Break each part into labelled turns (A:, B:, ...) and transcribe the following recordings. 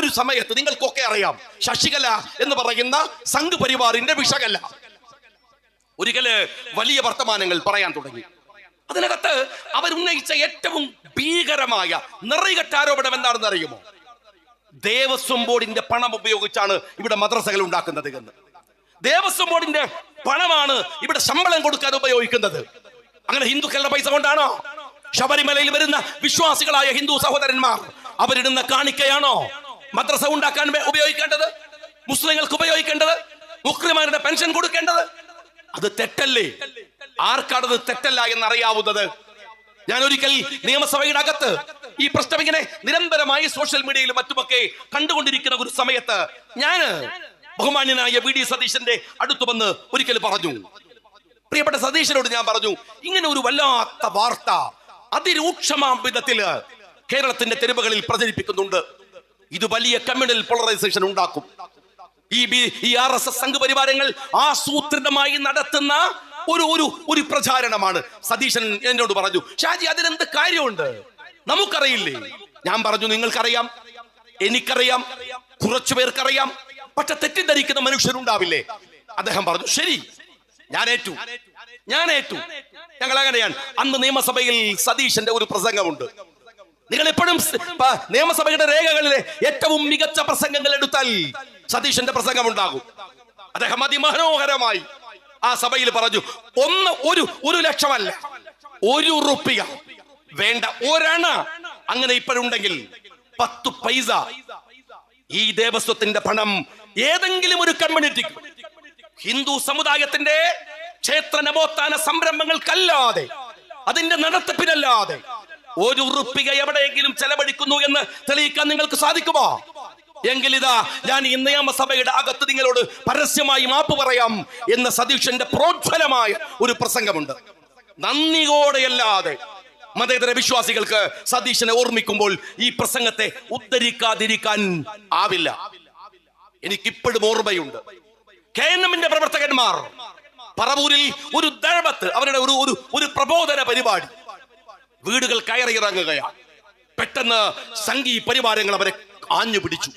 A: ഒരു സമയത്ത് നിങ്ങൾക്കൊക്കെ അറിയാം, ശശികല എന്ന് പറയുന്ന സംഘ് പരിവാറിന്റെ വിഷകല ഒരിക്കല് വലിയ വർത്തമാനങ്ങൾ പറയാൻ തുടങ്ങി. അതിനകത്ത് അവരുന്നയിച്ച ഏറ്റവും ഭീകരമായ നിറകെട്ട ആരോപണം എന്താണെന്ന് അറിയുമോ? ദേവസ്വം ബോർഡിന്റെ പണം ഉപയോഗിച്ചാണ് ഇവിടെ മദ്രസകൾ ഉണ്ടാക്കുന്നത് എന്ന്. ദേവസ്വം ബോർഡിന്റെ പണമാണ് ഇവിടെ ശമ്പളം കൊടുക്കാൻ ഉപയോഗിക്കുന്നത്. അങ്ങനെ ഹിന്ദുക്കളുടെ പൈസ കൊണ്ടാണോ? ശബരിമലയിൽ വരുന്ന വിശ്വാസികളായ ഹിന്ദു സഹോദരന്മാർ അവരിടുന്ന കാണിക്കയാണോ മദ്രസ ഉണ്ടാക്കാൻ ഉപയോഗിക്കേണ്ടത്? മുസ്ലിങ്ങൾക്ക് ഉപയോഗിക്കേണ്ടത്? മുസ്ലിമാരുടെ പെൻഷൻ കൊടുക്കേണ്ടത്? അത് തെറ്റല്ലേ? ആർക്കാണത് തെറ്റല്ല എന്നറിയാവുന്നത്? ഞാൻ ഒരിക്കൽ നിയമസഭയുടെ അകത്ത് ഈ പ്രശ്നം ഇങ്ങനെ നിരന്തരമായി സോഷ്യൽ മീഡിയയിലും മറ്റുമൊക്കെ കണ്ടുകൊണ്ടിരിക്കുന്ന ഒരു സമയത്ത് ഞാൻ ബഹുമാന്യനായ വി ഡി സതീശന്റെ അടുത്ത് വന്ന് ഒരിക്കൽ പറഞ്ഞു, പ്രിയപ്പെട്ട സതീശനോട് ഞാൻ പറഞ്ഞു, ഇങ്ങനെ ഒരു വല്ലാത്ത വാർത്ത അതിരൂക്ഷമാം വിധത്തില് കേരളത്തിന്റെ തെരുവുകളിൽ പ്രചരിപ്പിക്കുന്നുണ്ട്. ഇത് വലിയ കമ്മ്യൂണൽ പോളറൈസേഷൻ ഉണ്ടാക്കും. ഈ RSS സംഘപരിവാരങ്ങൾ ആസൂത്രിതമായി നടത്തുന്ന ഒരു പ്രചാരണമാണ്. സതീശൻ എന്നോട് പറഞ്ഞു, ഷാജി അതിനെന്ത് കാര്യമുണ്ട്, നമുക്കറിയില്ലേ? ഞാൻ പറഞ്ഞു, നിങ്ങൾക്കറിയാം, എനിക്കറിയാം, കുറച്ചു പേർക്കറിയാം, പക്ഷെ തെറ്റിദ്ധരിക്കുന്ന മനുഷ്യരുണ്ടാവില്ലേ? അദ്ദേഹം പറഞ്ഞു, ശരി, ഞാൻ ഏറ്റു. ഞങ്ങൾ അങ്ങനെയാണ്. അന്ന് നിയമസഭയിൽ സതീശന്റെ ഒരു പ്രസംഗമുണ്ട്. നിങ്ങൾ എപ്പോഴും നിയമസഭയുടെ രേഖകളിലെ ഏറ്റവും മികച്ച പ്രസംഗങ്ങൾ എടുത്താൽ സതീശന്റെ പ്രസംഗം ഉണ്ടാകും. അദ്ദേഹം അതിമനോഹരമായി ആ സഭയിൽ പറഞ്ഞു, ഒരു ലക്ഷമല്ല, 1 റുപ്പിക വേണ്ട, 1 അണ അങ്ങനെ ഇപ്പോഴുണ്ടെങ്കിൽ 10 പൈസ ഈ ദേവസ്വത്തിന്റെ പണം ഏതെങ്കിലും ഒരു കമ്മ്യൂണിറ്റിക്ക്, ഹിന്ദു സമുദായത്തിന്റെ ക്ഷേത്ര നവോത്ഥാന സംരംഭങ്ങൾക്കല്ലാതെ, അതിന്റെ നടത്തിപ്പിനല്ലാതെ 1 റുപ്പിക എവിടെയെങ്കിലും ചെലവഴിക്കുന്നു എന്ന് തെളിയിക്കാൻ നിങ്ങൾക്ക് സാധിക്കുമോ? എങ്കിൽ ഇതാ ഞാൻ ഈ നിയമസഭയുടെ അകത്ത് നിങ്ങളോട് പരസ്യമായി മാപ്പ് പറയാം എന്ന സതീശന്റെ പ്രോജ്വലമായ ഒരു പ്രസംഗമുണ്ട്. നന്ദിയോടെയല്ലാതെ മതേതര വിശ്വാസികൾക്ക് സതീശനെ ഓർമ്മിക്കുമ്പോൾ ഈ പ്രസംഗത്തെ ഉദ്ധരിക്കാതിരിക്കാൻ ആവില്ല. എനിക്കിപ്പോഴും ഓർമ്മയുണ്ട്, KNM-ന്റെ പ്രവർത്തകന്മാർ പറവൂരിൽ ഒരു ദഴവത്ത്, അവരുടെ ഒരു പ്രബോധന പരിപാടി, വീടുകൾ കയറിയിറങ്ങുകയാണ്. പെട്ടെന്ന് സംഘീ പരിവാരങ്ങൾ അവരെ ആഞ്ഞു പിടിച്ചു.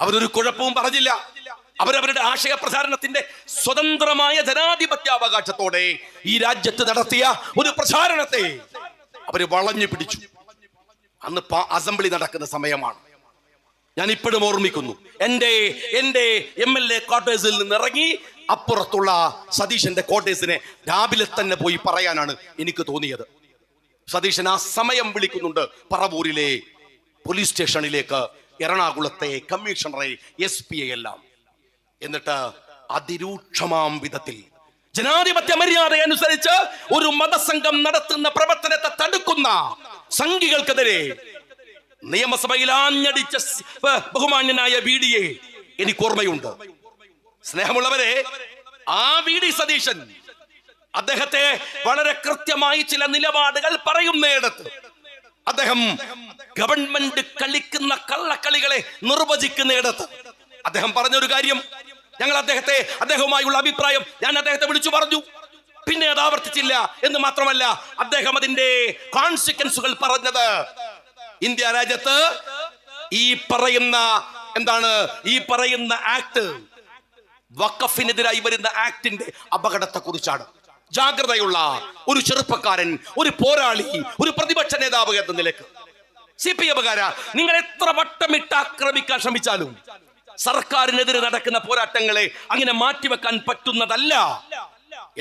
A: അവരൊരു കുഴപ്പവും പറഞ്ഞില്ല. അവരവരുടെ ആശയ പ്രചാരണത്തിന്റെ സ്വതന്ത്രമായ ജനാധിപത്യാവകാശത്തോടെ ഈ രാജ്യത്ത് നടത്തിയ ഒരു പ്രചാരണത്തെ അവര് വളഞ്ഞു പിടിച്ചു. അന്ന് അസംബ്ലി നടക്കുന്ന സമയമാണ്. ഞാൻ ഇപ്പോഴും ഓർമ്മിക്കുന്നു, എന്റെ MLA ക്വാർട്ടേഴ്സിൽ നിന്ന് ഇറങ്ങി അപ്പുറത്തുള്ള സതീശന്റെ ക്വാർട്ടേഴ്സിനെ രാവിലെ തന്നെ പോയി പറയാനാണ് എനിക്ക് തോന്നിയത്. സതീശൻ ആ സമയം വിളിക്കുന്നുണ്ട് പറവൂരിലെ പോലീസ് സ്റ്റേഷനിലേക്ക്, എറണാകുളത്തെ കമ്മീഷണറെ, SP എല്ലാം. എന്നിട്ട് അതിരൂക്ഷമാം വിധത്തിൽ ജനാധിപത്യ മര്യാദ അനുസരിച്ച് ഒരു മതസംഘം നടത്തുന്ന പ്രവർത്തനത്തെ തടുക്കുന്ന സംഘികൾക്കെതിരെ നിയമസഭയിൽ ആഞ്ഞടിച്ച ബഹുമാന്യനായ VD എനിക്ക് ഓർമ്മയുണ്ട്. സ്നേഹമുള്ളവരെ, ആ VD സതീശൻ അദ്ദേഹത്തെ വളരെ കൃത്യമായി ചില നിലപാടുകൾ പറയുന്നിടത്ത് അദ്ദേഹം ഗവൺമെന്റ് കളിക്കുന്ന കള്ളക്കളികളെ നിർവചിക്കുന്നിടത്ത് അദ്ദേഹം പറഞ്ഞൊരു കാര്യം, അദ്ദേഹവുമായുള്ള അഭിപ്രായം ഞാൻ അദ്ദേഹത്തെ വിളിച്ചു പറഞ്ഞു. പിന്നെ അത് ആവർത്തിച്ചില്ല എന്ന് മാത്രമല്ല, അദ്ദേഹം അതിന്റെ കോൺസിക്വൻസുകൾ പറഞ്ഞത്, ഇന്ത്യ രാജ്യത്ത് ഈ പറയുന്ന ആക്ട്, വഖഫിനെതിരായി വരുന്ന ആക്ടിന്റെ അപകടത്തെ കുറിച്ചാണ്. ജാഗ്രതയുള്ള ഒരു ചെറുപ്പക്കാരൻ, ഒരു പോരാളി, ഒരു പ്രതിപക്ഷ നേതാവ് എന്ന നിലക്ക് CPM-കാര, നിങ്ങൾ എത്ര വട്ടമിട്ട് ആക്രമിക്കാൻ ശ്രമിച്ചാലും സർക്കാരിനെതിരെ നടക്കുന്ന പോരാട്ടങ്ങളെ അങ്ങനെ മാറ്റിവെക്കാൻ പറ്റുന്നതല്ല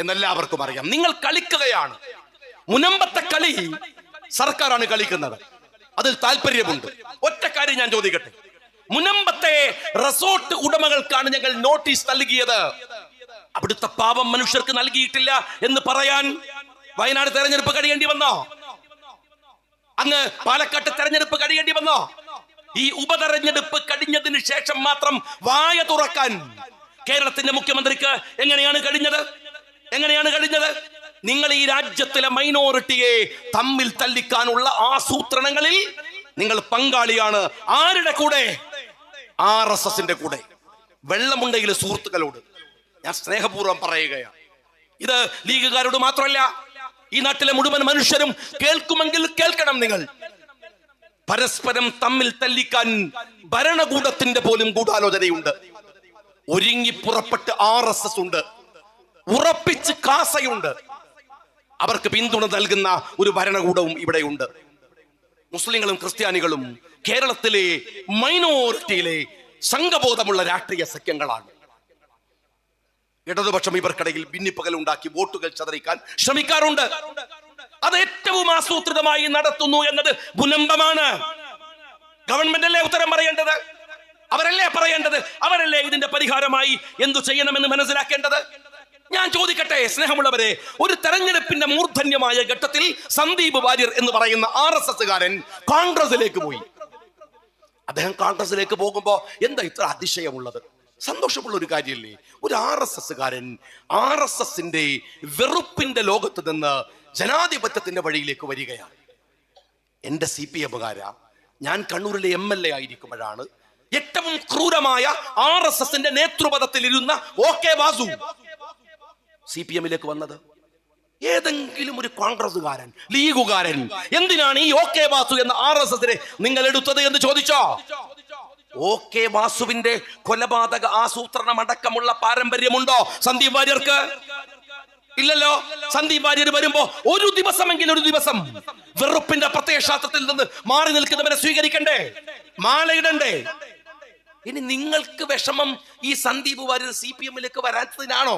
A: എന്നെല്ലാവർക്കും അറിയാം. നിങ്ങൾ കളിക്കുകയാണ്. മുനമ്പത്തെ കളി സർക്കാരാണ് കളിക്കുന്നത്. അതിൽ താല്പര്യമുണ്ട്. ഒറ്റ കാര്യം ഞാൻ ചോദിക്കട്ടെ, മുനമ്പത്തെ റിസോർട്ട് ഉടമകൾക്കാണ് ഞങ്ങൾ നോട്ടീസ് നൽകിയത്, അവിടുത്തെ പാവം മനുഷ്യർക്ക് നൽകിയിട്ടില്ല എന്ന് പറയാൻ വയനാട് തെരഞ്ഞെടുപ്പ് കഴിയേണ്ടി വന്നോ? അങ്ങ് പാലക്കാട്ട് തെരഞ്ഞെടുപ്പ് കഴിയേണ്ടി വന്നോ? ഈ ഉപതെരഞ്ഞെടുപ്പ് കഴിഞ്ഞതിന് ശേഷം മാത്രം വായ തുറക്കാൻ കേരളത്തിന്റെ മുഖ്യമന്ത്രിക്ക് എങ്ങനെയാണ് കഴിഞ്ഞത്? നിങ്ങൾ ഈ രാജ്യത്തിലെ മൈനോറിറ്റിയെ തമ്മിൽ തല്ലിക്കാനുള്ള ആസൂത്രണങ്ങളിൽ നിങ്ങൾ പങ്കാളിയാണ്. ആരുടെ കൂടെ? RSSന്റെ കൂടെ. വെള്ളമുണ്ടയിലെ സുഹൃത്തുക്കളോട് ഞാൻ സ്നേഹപൂർവ്വം പറയുകയാണ്. ഇത് ലീഗുകാരോട് മാത്രമല്ല, ഈ നാട്ടിലെ മുഴുവൻ മനുഷ്യരും കേൾക്കുമെങ്കിൽ കേൾക്കണം. നിങ്ങൾ പരസ്പരം തമ്മിൽ തല്ലിക്കാൻ ഭരണകൂടത്തിന്റെ പോലും ഗൂഢാലോചനയുണ്ട്. ഒരുങ്ങി പുറപ്പെട്ട് RSS ഉണ്ട്, ഉറപ്പിച്ച് കാസയുണ്ട്, അവർക്ക് പിന്തുണ നൽകുന്ന ഒരു ഭരണകൂടവും ഇവിടെയുണ്ട്. മുസ്ലിങ്ങളും ക്രിസ്ത്യാനികളും കേരളത്തിലെ മൈനോറിറ്റിയിലെ സംഘബോധമുള്ള രാഷ്ട്രീയ സഖ്യങ്ങളാണ്. ഇടതുപക്ഷം ഇവർക്കിടയിൽ ഭിന്നിപ്പകൽ ഉണ്ടാക്കി വോട്ടുകൾ ചതറിക്കാൻ ശ്രമിക്കാറുണ്ട്. അത് ഏറ്റവും ആസൂത്രിതമായി നടത്തുന്നു എന്നത് ഭൂലംബമാണ്. ഗവൺമെന്റ് അല്ലേ ഉത്തരം പറയേണ്ടത്? അവരല്ലേ പറയേണ്ടത്? അവരല്ലേ ഇതിന്റെ പരിഹാരമായി എന്തു ചെയ്യണമെന്ന് മനസ്സിലാക്കേണ്ടത്? ഞാൻ ചോദിക്കട്ടെ സ്നേഹമുള്ളവരെ, ഒരു തെരഞ്ഞെടുപ്പിന്റെ മൂർധന്യമായ ഘട്ടത്തിൽ സന്ദീപ് വാര്യർ എന്ന് പറയുന്ന RSSകാരൻ കോൺഗ്രസിലേക്ക് പോയി. അദ്ദേഹം കോൺഗ്രസിലേക്ക് പോകുമ്പോ എന്താ ഇത്ര അതിശയമുള്ളത്? സന്തോഷമുള്ള ഒരു കാര്യമല്ലേ? ഒരു RSSകാരൻ RSSന്റെ വെറുപ്പിന്റെ ലോകത്ത് നിന്ന് ജനാധിപത്യത്തിന്റെ വഴിയിലേക്ക് വരികയാണ്. എന്റെ CPMകാര, ഞാൻ കണ്ണൂരിലെ MLA ആയിരിക്കുമ്പോഴാണ് ഏറ്റവും ക്രൂരമായ RSSന്റെ നേതൃപദത്തിൽ ഇരുന്ന OK വാസു CPMലേക്ക് വന്നത്. ഏതെങ്കിലും ഒരു കോൺഗ്രസുകാരൻ, ലീഗുകാരൻ എന്തിനാണ് ഈ OK വാസു എന്ന RSSനെ നിങ്ങൾ എടുത്തത് എന്ന് ചോദിച്ചോ? OK വാസുവിന്റെ കൊലപാതക ആസൂത്രണം അടക്കമുള്ള പാരമ്പര്യമുണ്ടോ സന്ദീപ് വാര്യർക്ക്? ഇല്ലല്ലോ. സന്ദീപ് വാര്യർ വരുമ്പോ ഒരു ദിവസം വെറുപ്പിന്റെ പ്രത്യയശാസ്ത്രത്തിൽ നിന്ന് മാറി നിൽക്കുന്നവരെ സ്വീകരിക്കണ്ടേ, മാലയിടണ്ടേ? ഇനി നിങ്ങൾക്ക് വിഷമം ഈ സന്ദീപ് വാര്യർ CPMലേക്ക് വരാത്തതിനാണോ?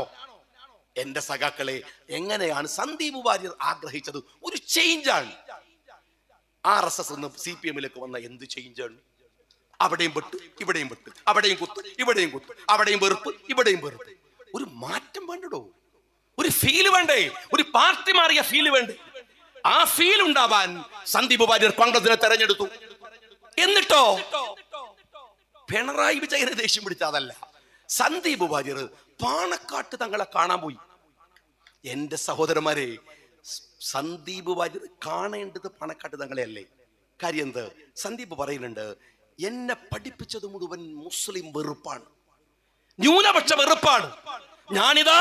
A: എന്റെ സഖാക്കളെ, എങ്ങനെയാണ് സന്ദീപ് വാര്യർ ആഗ്രഹിച്ചത്? ഒരു ചേഞ്ചാണ്. RSS നിന്ന് CPMലേക്ക് വന്ന എന്ത് ചേഞ്ചാണ്? അവിടെയും വെട്ട്, ഇവിടെയും വെട്ട്, അവിടെയും കുത്ത്, ഇവിടെയും കുത്ത്, അവിടെയും വെറുപ്പ്, ഇവിടെയും വെറുപ്പ്. ഒരു മാറ്റം വേണ്ടടോ, ഒരു ഫീല് വേണ്ടേ? ഒരു പാർട്ടി മാറിയ ഫീല് വേണ്ടേ? ആ ഫീൽ ഉണ്ടാവാൻ സന്ദീപ് വാര്യർ കോൺഗ്രസിനെ തെരഞ്ഞെടുത്തു. എന്നിട്ടോ പിണറായി വിജയനെ ദേഷ്യം പിടിച്ചതല്ല, സന്ദീപ് വാര്യർ പാണക്കാട്ട് തങ്ങളെ കാണാൻ പോയി. എന്റെ സഹോദരന്മാരെ, സന്ദീപ് വാര്യർ കാണേണ്ടത് പാണക്കാട്ട് തങ്ങളെ അല്ലേ? കാര്യം എന്ത്? സന്ദീപ് പറയുന്നുണ്ട്, എന്നെ പഠിപ്പിച്ചത് മുഴുവൻ മുസ്ലിം വെറുപ്പാണ്, ന്യൂനപക്ഷ വെറുപ്പാണ്. ഞാനിതാ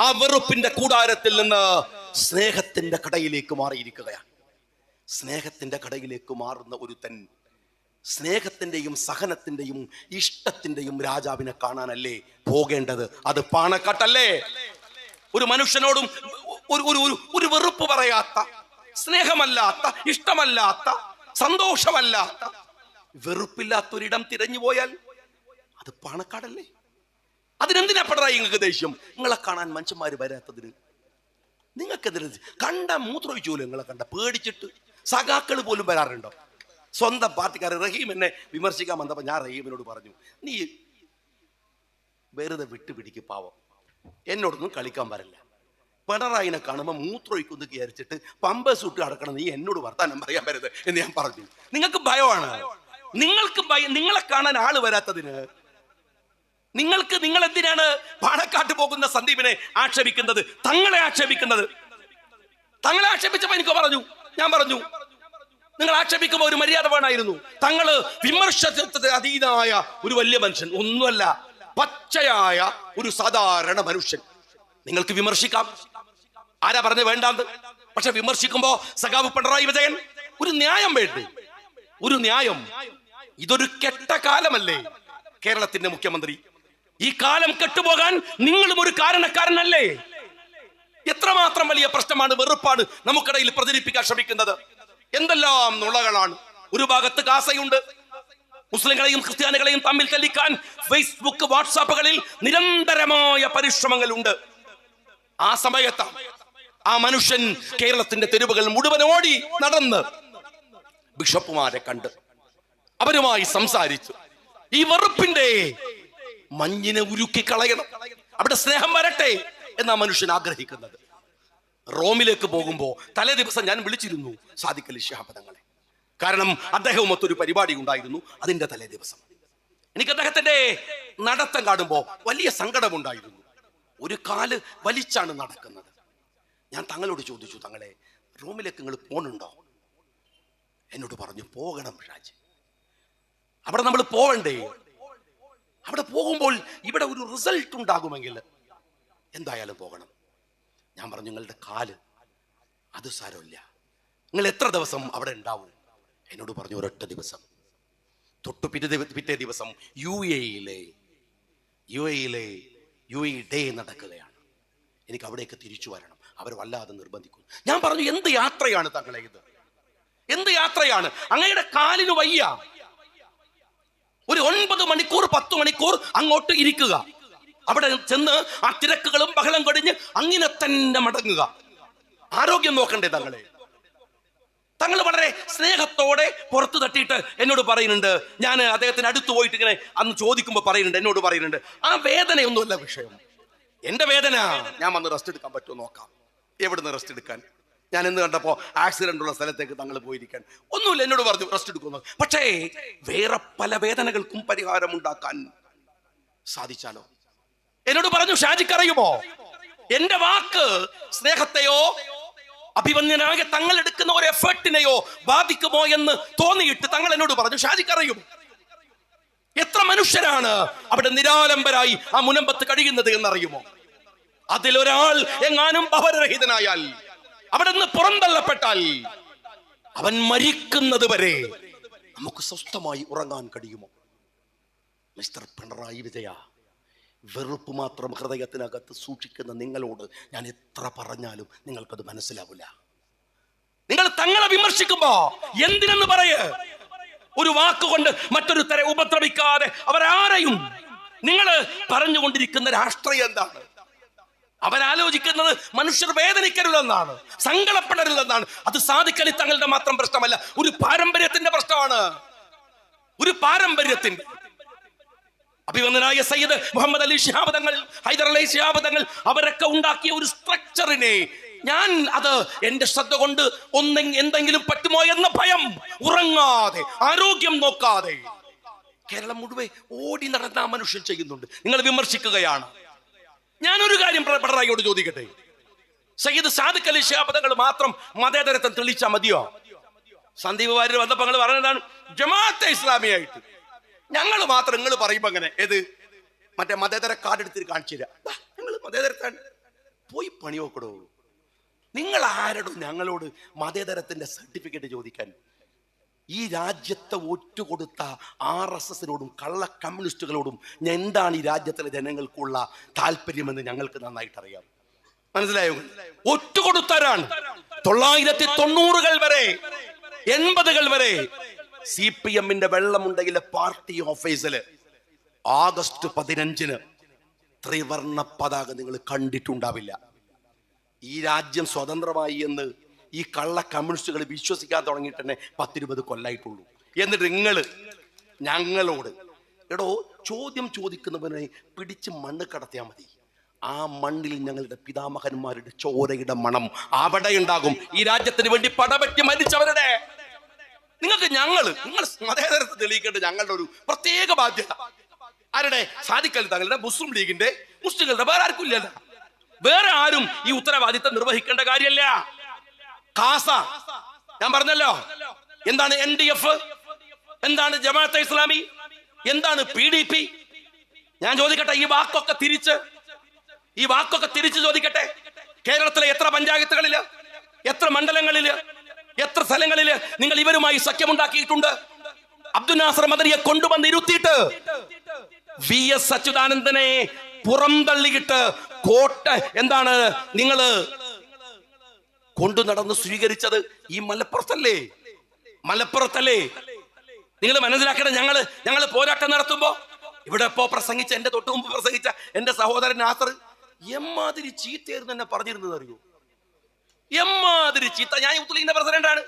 A: ആ വെറുപ്പിന്റെ കൂടാരത്തിൽ നിന്ന് സ്നേഹത്തിന്റെ കടയിലേക്ക് മാറിയിരിക്കുകയാണ്. സ്നേഹത്തിന്റെ കടയിലേക്ക് മാറുന്ന ഒരുത്തൻ സ്നേഹത്തിന്റെയും സഹനത്തിന്റെയും ഇഷ്ടത്തിന്റെയും രാജാവിനെ കാണാനല്ലേ പോകേണ്ടത്? അത് പാണക്കാട്ടല്ലേ? ഒരു മനുഷ്യനോടും ഒരു വെറുപ്പ് പറയാത്ത, സ്നേഹമല്ലാത്ത, ഇഷ്ടമല്ലാത്ത, സന്തോഷമല്ലാത്ത, വെറുപ്പില്ലാത്തൊരിടം തിരഞ്ഞു പോയാൽ അത് പാണക്കാടല്ലേ? അതിനെന്തിനാ പിണറായി നിങ്ങൾക്ക് ദേഷ്യം? നിങ്ങളെ കാണാൻ മനുഷ്യന്മാര് വരാത്തതിന് നിങ്ങൾക്കെതിരെ കണ്ട മൂത്രമൊഴിച്ചോലും നിങ്ങളെ കണ്ട പേടിച്ചിട്ട് സഖാക്കൾ പോലും വരാറുണ്ടോ? സ്വന്തം പാർട്ടിക്കാരൻ റഹീം എന്നെ വിമർശിക്കാൻ വന്നപ്പോൾ ഞാൻ റഹീമിനോട് പറഞ്ഞു, നീ വെറുതെ വിട്ടുപിടിക്ക്, പാവം, എന്നോടൊന്നും കളിക്കാൻ വരില്ല. പിണറായിനെ കാണുമ്പോൾ മൂത്രമൊഴിക്കുന്നു വിചാരിച്ചിട്ട് പമ്പേഴ്സ് ഇട്ട് നടക്കണം, നീ എന്നോട് വർത്താനം പറയാൻ വരരുത് എന്ന് ഞാൻ പറഞ്ഞു. നിങ്ങൾക്ക് ഭയമാണ്, നിങ്ങൾക്ക് ഭയം. നിങ്ങളെ കാണാൻ ആള് വരാത്തതിന് നിങ്ങൾ എന്തിനാണ് പാണക്കാട്ട് പോകുന്ന സന്ദീപിനെ ആക്ഷേപിക്കുന്നത്, തങ്ങളെ ആക്ഷേപിക്കുന്നത്? തങ്ങളെ ആക്ഷേപിച്ചപ്പോ ഞാൻ പറഞ്ഞു നിങ്ങൾ ആക്ഷേപിക്കുമ്പോൾ ഒരു മര്യാദ വേണമായിരുന്നു. തങ്ങള് വിമർശനത്തിന് അതീതമായ ഒരു വലിയ മനുഷ്യൻ ഒന്നുമല്ല, പച്ചയായ ഒരു സാധാരണ മനുഷ്യൻ. നിങ്ങൾക്ക് വിമർശിക്കാം, ആരാ പറഞ്ഞ് വേണ്ടാന്ന്? പക്ഷെ വിമർശിക്കുമ്പോ സഖാവ് പിണറായി വിജയൻ ഒരു ന്യായം വേണ്ടേ? ഒരു ന്യായം. ഇതൊരു കെട്ട കാലമല്ലേ കേരളത്തിന്റെ മുഖ്യമന്ത്രി? ഈ കാലം കെട്ടുപോകാൻ നിങ്ങളും ഒരു കാരണക്കാരനല്ലേ? എത്രമാത്രം വലിയ പ്രശ്നമാണ്, വെറുപ്പാണ് നമുക്കിടയിൽ പ്രചരിപ്പിക്കാൻ ശ്രമിക്കുന്നത്. എന്തെല്ലാം നുളകളാണ്. ഒരു ഭാഗത്ത് കാസയുണ്ട്, മുസ്ലിങ്ങളെയും ക്രിസ്ത്യാനികളെയും തമ്മിൽ തല്ലിക്കാൻ ഫേസ്ബുക്ക്, വാട്സാപ്പുകളിൽ നിരന്തരമായ പരിശ്രമങ്ങളുണ്ട്. ആ സമയത്ത് ആ മനുഷ്യൻ കേരളത്തിന്റെ തെരുവുകൾ മുഴുവൻ ഓടി നടന്ന് ബിഷപ്പുമാരെ കണ്ട് അവരുമായി സംസാരിച്ചു. ഈ വെറുപ്പിന്റെ മഞ്ഞിനെ ഉരുക്കി കളയണം, അവിടെ സ്നേഹം വരട്ടെ എന്നാ മനുഷ്യൻ ആഗ്രഹിക്കുന്നത്. റോമിലേക്ക് പോകുമ്പോ തലേ ദിവസം ഞാൻ വിളിച്ചിരുന്നു സാദിഖ് അലി ശിഹാബ് തങ്ങളെ. കാരണം അദ്ദേഹവും ഒത്തൊരു പരിപാടി ഉണ്ടായിരുന്നു അതിന്റെ തലേ ദിവസം. എനിക്ക് അദ്ദേഹത്തിന്റെ നടത്തം കാണുമ്പോ വലിയ സങ്കടമുണ്ടായിരുന്നു. ഒരു കാല് വലിച്ചാണ് നടക്കുന്നത്. ഞാൻ തങ്ങളോട് ചോദിച്ചു, തങ്ങളെ റോമിലേക്ക് നിങ്ങൾ പോണുണ്ടോ? എന്നോട് പറഞ്ഞു, പോകണം ഷാജി, അവിടെ നമ്മൾ പോവണ്ടേ? അവിടെ പോകുമ്പോൾ ഇവിടെ ഒരു റിസൾട്ട് ഉണ്ടാകുമെങ്കിൽ എന്തായാലും പോകണം. ഞാൻ പറഞ്ഞു, നിങ്ങളുടെ കാല് അത് സാരമില്ല, നിങ്ങൾ എത്ര ദിവസം അവിടെ ഉണ്ടാവും? എന്നോട് പറഞ്ഞു ഒരൊറ്റ ദിവസം. പിറ്റേ ദിവസം യു എ ഡേ നടക്കുകയാണ്. എനിക്ക് അവിടേക്ക് തിരിച്ചു വരണം. അവർ വല്ലാതെ നിർബന്ധിക്കുന്നു. ഞാൻ പറഞ്ഞു, എന്ത് യാത്രയാണ് താങ്കളെ ഇത്? എന്ത് യാത്രയാണ്? അങ്ങയുടെ കാലിന് വയ്യ. ഒരു 9 മണിക്കൂർ 10 മണിക്കൂർ അങ്ങോട്ട് ഇരിക്കുക, അവിടെ ചെന്ന് ആ തിരക്കുകളും ബഹളം കഴിഞ്ഞ് അങ്ങനെ തന്നെ മടങ്ങുക. ആരോഗ്യം നോക്കണ്ടേ താങ്കളെ? തങ്ങൾ വളരെ സ്നേഹത്തോടെ പുറത്തു തട്ടിയിട്ട് എന്നോട് പറയുന്നുണ്ട്. ഞാൻ അദ്ദേഹത്തിന് അടുത്ത് പോയിട്ട് ഇങ്ങനെ അന്ന് ചോദിക്കുമ്പോൾ എന്നോട് പറയുന്നുണ്ട്, ആ വേദനയൊന്നുമല്ല വിഷയം. എന്റെ വേദന, ഞാൻ വന്ന് റെസ്റ്റ് എടുക്കാൻ പറ്റുമോ നോക്കാം. എവിടുന്ന് റെസ്റ്റ് എടുക്കാൻ? ഞാൻ എന്ന് കണ്ടപ്പോ ആക്സിഡന്റ് ഉള്ള സ്ഥലത്തേക്ക് തങ്ങൾ പോയിരിക്കാൻ. ഒന്നുമില്ല, എന്നോട് പറഞ്ഞു റെസ്റ്റ് എടുക്കുന്നു. പക്ഷേ വേറെ പല വേദനകൾക്കും പരിഹാരം ഉണ്ടാക്കാൻ സാധിച്ചാലോ? എന്നോട് പറഞ്ഞു, ഷാജിക്കറിയുമോ, എന്റെ വാക്ക് സ്നേഹത്തെയോ അഭിമന്യനായ തങ്ങൾ എടുക്കുന്ന ഒരു എഫേർട്ടിനെയോ ബാധിക്കുമോ എന്ന് തോന്നിയിട്ട് തങ്ങൾ എന്നോട് പറഞ്ഞു, ഷാജിക്കറിയും, എത്ര മനുഷ്യരാണ് അവിടെ നിരാലംബരായി ആ മുനമ്പത്ത് കഴിയുന്നത് എന്നറിയുമോ? അതിലൊരാൾ എങ്ങാനും ഭവനരഹിതനായാൽ, അവിടെ നിന്ന് പുറന്തള്ളപ്പെട്ടാൽ, അവൻ മരിക്കുന്നത് വരെ നമുക്ക് സ്വസ്ഥമായി ഉറങ്ങാൻ കഴിയുമോ? മിസ്റ്റർ പിണറായി വിജയ, വെറുപ്പ് മാത്രം ഹൃദയത്തിനകത്ത് സൂക്ഷിക്കുന്ന നിങ്ങളോട് ഞാൻ എത്ര പറഞ്ഞാലും നിങ്ങൾക്കത് മനസ്സിലാവില്ല. നിങ്ങൾ തങ്ങളെ വിമർശിക്കുമ്പോ എന്തിനെന്ന് പറയേ, ഒരു വാക്കുകൊണ്ട് മറ്റൊരു തരം ഉപദ്രവിക്കാതെ അവരാരെയും. നിങ്ങൾ പറഞ്ഞുകൊണ്ടിരിക്കുന്ന രാഷ്ട്രീയം എന്താണ്? അവരാലോചിക്കുന്നത് മനുഷ്യർ വേദനിക്കരുതെന്നാണ്, സങ്കടപ്പെടരുതെന്നാണ്. അത് സാധിക്കലി തങ്ങളുടെ മാത്രം പ്രശ്നമല്ല, ഒരു പാരമ്പര്യത്തിന്റെ പ്രശ്നമാണ്. ഒരു പാരമ്പര്യത്തിന്റെ. അഭിമന്യനായ സയ്യിദ് മുഹമ്മദ് അലി ശിഹാബ് തങ്ങൾ, ഹൈദർ അലി ശിഹാബ് തങ്ങൾ, അവരൊക്കെ ഉണ്ടാക്കിയ ഒരു സ്ട്രക്ചറിനെ ഞാൻ അത് എന്റെ ശ്രദ്ധ കൊണ്ട് എന്തെങ്കിലും പറ്റുമോ എന്ന ഭയം, ഉറങ്ങാതെ ആരോഗ്യം നോക്കാതെ കേരളം മുഴുവൻ ഓടി നടന്ന ആ മനുഷ്യൻ ചെയ്യുന്നുണ്ട്. നിങ്ങൾ വിമർശിക്കുകയാണ്. ഞാനൊരു കാര്യം പിണറായിയോട് ചോദിക്കട്ടെ, സയ്യിദ് സാദിഖ് അലി ശിഹാബ് തങ്ങൾ മാത്രം മതേതരത്വം തെളിയിച്ചാൽ മതിയോ? സന്ദീപ് വാര്യർ വന്നപ്പോൾ നിങ്ങൾ പറഞ്ഞതാണ് ജമാഅത്തെ ഇസ്ലാമിയായിട്ട് ഞങ്ങൾ മാത്രം. നിങ്ങൾ പറയുമ്പോ അങ്ങനെ ഏത് മറ്റേ മതേതര കാർഡ് എടുത്തിട്ട് കാണിച്ചു തരാം, നിങ്ങൾ മതേതരത്താണ്, പോയി പണി നോക്കടോ. നിങ്ങൾ ആരോടും ഞങ്ങളോട് മതേതരത്തിന്റെ സർട്ടിഫിക്കറ്റ് ചോദിക്കാൻ? ഈ രാജ്യത്തെ ഒറ്റുകൊടുത്ത RSSനോടും കള്ള കമ്മ്യൂണിസ്റ്റുകളോടും എന്താണ് ഈ രാജ്യത്തിലെ ജനങ്ങൾക്കുള്ള താല്പര്യമെന്ന് ഞങ്ങൾക്ക് നന്നായിട്ട് അറിയാം. മനസ്സിലായോ? ഒറ്റുകൊടുത്തവരാണ്. 1990-കൾ വരെ 80-കൾ വരെ CPM-ന്റെ വെള്ളമുണ്ടയിലെ പാർട്ടി ഓഫീസില് ആഗസ്റ്റ് 15-ന് ത്രിവർണ്ണ പതാക നിങ്ങൾ കണ്ടിട്ടുണ്ടാവില്ല. ഈ രാജ്യം സ്വതന്ത്രമായി എന്ന് ഈ കള്ള കമ്മ്യൂണിസ്റ്റുകൾ വിശ്വസിക്കാൻ തുടങ്ങിയിട്ട് തന്നെ 10-20 കൊല്ലായിട്ടുള്ളൂ. എന്നിട്ട് നിങ്ങൾ ഞങ്ങളോട് എടോ ചോദ്യം ചോദിക്കുന്നവനെ പിടിച്ച് മണ്ണ് കടത്തിയാൽ മതി. ആ മണ്ണിൽ ഞങ്ങളുടെ പിതാമഹന്മാരുടെ ചോരയുടെ മണം അവിടെ ഉണ്ടാകും. ഈ രാജ്യത്തിന് വേണ്ടി പടപറ്റി മരിച്ചവരുടെ. നിങ്ങൾ മതേതരത്തെ തെളിയിക്കേണ്ട ഞങ്ങളുടെ ഒരു പ്രത്യേക ബാധ്യത. ആരുടെ? സാദിഖ് അലി തങ്ങളുടെ, മുസ്ലിം ലീഗിന്റെ, മുസ്ലിങ്ങളുടെ, വേറെ ആർക്കും ഇല്ല. വേറെ ആരും ഈ ഉത്തരവാദിത്തം നിർവഹിക്കേണ്ട കാര്യമല്ല. കാസ ഞാൻ പറഞ്ഞല്ലോ. എന്താണ് NDF? എന്താണ് ജമാഅത്തെ ഇസ്ലാമി? എന്താണ് PDP? ഞാൻ ചോദിക്കട്ടെ, ഈ വാക്കൊക്കെ തിരിച്ച് ചോദിക്കട്ടെ. കേരളത്തിലെ എത്ര പഞ്ചായത്തുകളില്, എത്ര മണ്ഡലങ്ങളില്, എത്ര സ്ഥലങ്ങളില് നിങ്ങൾ ഇവരുമായി സഖ്യമുണ്ടാക്കിയിട്ടുണ്ട്? അബ്ദുൽ നാസർ മദനിയെ കൊണ്ടുവന്ന് ഇരുത്തിയിട്ട് VS അച്യുതാനന്ദനെ പുറംതള്ളിയിട്ട് എന്താണ് നിങ്ങൾ കൊണ്ടു നടന്ന് സ്വീകരിച്ചത്? ഈ മലപ്പുറത്തല്ലേ? നിങ്ങൾ മനസ്സിലാക്കണം. ഞങ്ങള് പോരാട്ടം നടത്തുമ്പോ ഇവിടെ ഇപ്പോ പ്രസംഗിച്ച, എന്റെ തൊട്ടു മുമ്പ് പ്രസംഗിച്ച എന്റെ സഹോദരൻ നാസർ എമ്മാതിരി ചീത്തയായിരുന്നു എന്നെ പറഞ്ഞിരുന്നത് അറിയോ? എമ്മാതിരി ചീത്ത. ഞാൻ യൂത്ത് ലീഗിന്റെ പ്രസിഡന്റാണ്.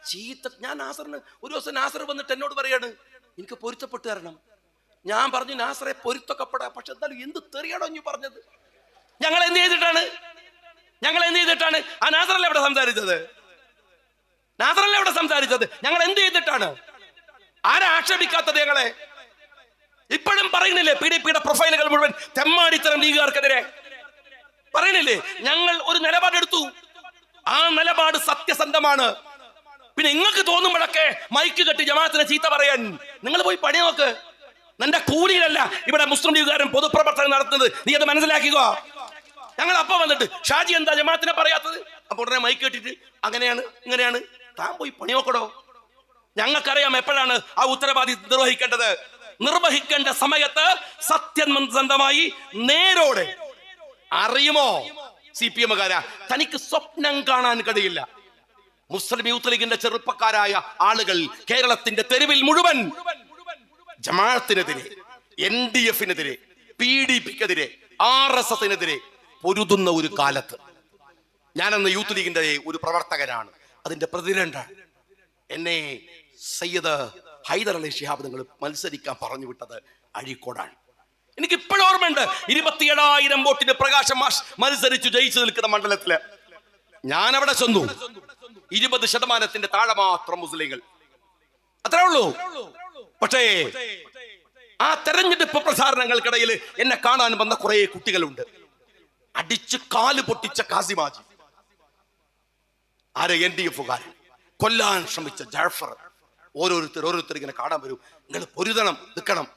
A: ചീത്ത. ഞാൻ നാസറിന് ഒരു ദിവസം നാസർ വന്നിട്ട് എന്നോട് പറയാണ്, എനിക്ക് പൊരുത്തപ്പെട്ട് തരണം. ഞാൻ പറഞ്ഞു, നാസറെ പൊരുത്തപ്പെടാ, പക്ഷെ എന്തായാലും എന്ത് തെറിയാണോ നീ പറഞ്ഞത്? ഞങ്ങൾ എന്ത് ചെയ്തിട്ടാണ്? ആ നാസറല്ലേ ഇവിടെ സംസാരിച്ചത്? ഞങ്ങൾ എന്ത് ചെയ്തിട്ടാണ്? ആരാ ആക്ഷേപിക്കാത്തത് ഞങ്ങളെ? ഇപ്പോഴും പറയുന്നില്ലേ PDP-യുടെ പ്രൊഫൈലുകൾ മുഴുവൻ തെമ്മാടിത്തരം ലീഗുകാർക്കെതിരെ പറയുന്നില്ലേ? ഞങ്ങൾ ഒരു നിലപാടെടുത്തു. ആ നിലപാട് സത്യസന്ധമാണ്. പിന്നെ നിങ്ങൾക്ക് തോന്നുമ്പോഴൊക്കെ മൈക്ക് കെട്ടി ജമാഅത്തിനെ ചീത്ത പറയാൻ നിങ്ങൾ പോയി പണി നോക്ക്. നിന്റെ കൂലിയിലല്ല ഇവിടെ മുസ്ലിം ലീഗുകാരൻ പൊതുപ്രവർത്തനം നടത്തുന്നത്. നീ അത് മനസ്സിലാക്കുക. ഞങ്ങൾ അപ്പൊ വന്നിട്ട് ഷാജി എന്താ ജമാഅത്തിനെ പറയാത്തത്? അപ്പൊ ഉടനെ മൈക്ക് കെട്ടിട്ട് അങ്ങനെയാണ് ഇങ്ങനെയാണ്. താൻ പോയി പണി നോക്കടോ. ഞങ്ങൾക്കറിയാം എപ്പോഴാണ് ആ ഉത്തരവാദിത്വം നിർവഹിക്കേണ്ട സമയത്ത് സത്യസന്ധമായി നേരോടെ. അറിയുമോ CPM-കാരാ, തനിക്ക് സ്വപ്നം കാണാൻ കഴിയില്ല. മുസ്ലിം യൂത്ത് ലീഗിന്റെ ചെറുപ്പക്കാരായ ആളുകൾ കേരളത്തിന്റെ തെരുവിൽ മുഴുവൻ ജമാഅത്തിനെതിരെ, NDF-നെതിരെ, PDP-ക്കെതിരെ, RSS-നെതിരെ പൊരുതുന്ന ഒരു കാലത്ത് ഞാനന്ന് യൂത്ത് ലീഗിന്റെ ഒരു പ്രവർത്തകനാണ്. അതിന്റെ പ്രസിഡന്റാണ്. എന്നെ സയ്യിദ് ഹൈദർ അലി ശിഹാബ് നിങ്ങൾ മത്സരിക്കാൻ പറഞ്ഞു വിട്ടത് അഴീക്കോടാണ്. എനിക്ക് ഇപ്പോഴും ഓർമ്മയുണ്ട്. 27,000 വോട്ടിന് പ്രകാശം മാഷ് മത്സരിച്ചു ജയിച്ചു നിൽക്കുന്ന മണ്ഡലത്തില് ഞാൻ അവിടെ ചെന്നു. 20% താഴെ മാത്രം മുസ്ലിങ്ങൾ, അത്രേ ഉള്ളൂ. പക്ഷേ ആ തെരഞ്ഞെടുപ്പ് പ്രചാരണങ്ങൾക്കിടയിൽ എന്നെ കാണാൻ വന്ന കുറെ കുട്ടികളുണ്ട്. അടിച്ച് കാല് പൊട്ടിച്ച കാസിമാജി, ആരെ NDF-കാരൻ, കൊല്ലാൻ ശ്രമിച്ച ജാഫർ, ഓരോരുത്തർ ഇങ്ങനെ കാണാൻ വരും. നിങ്ങൾ പൊരുതണം, നിൽക്കണം.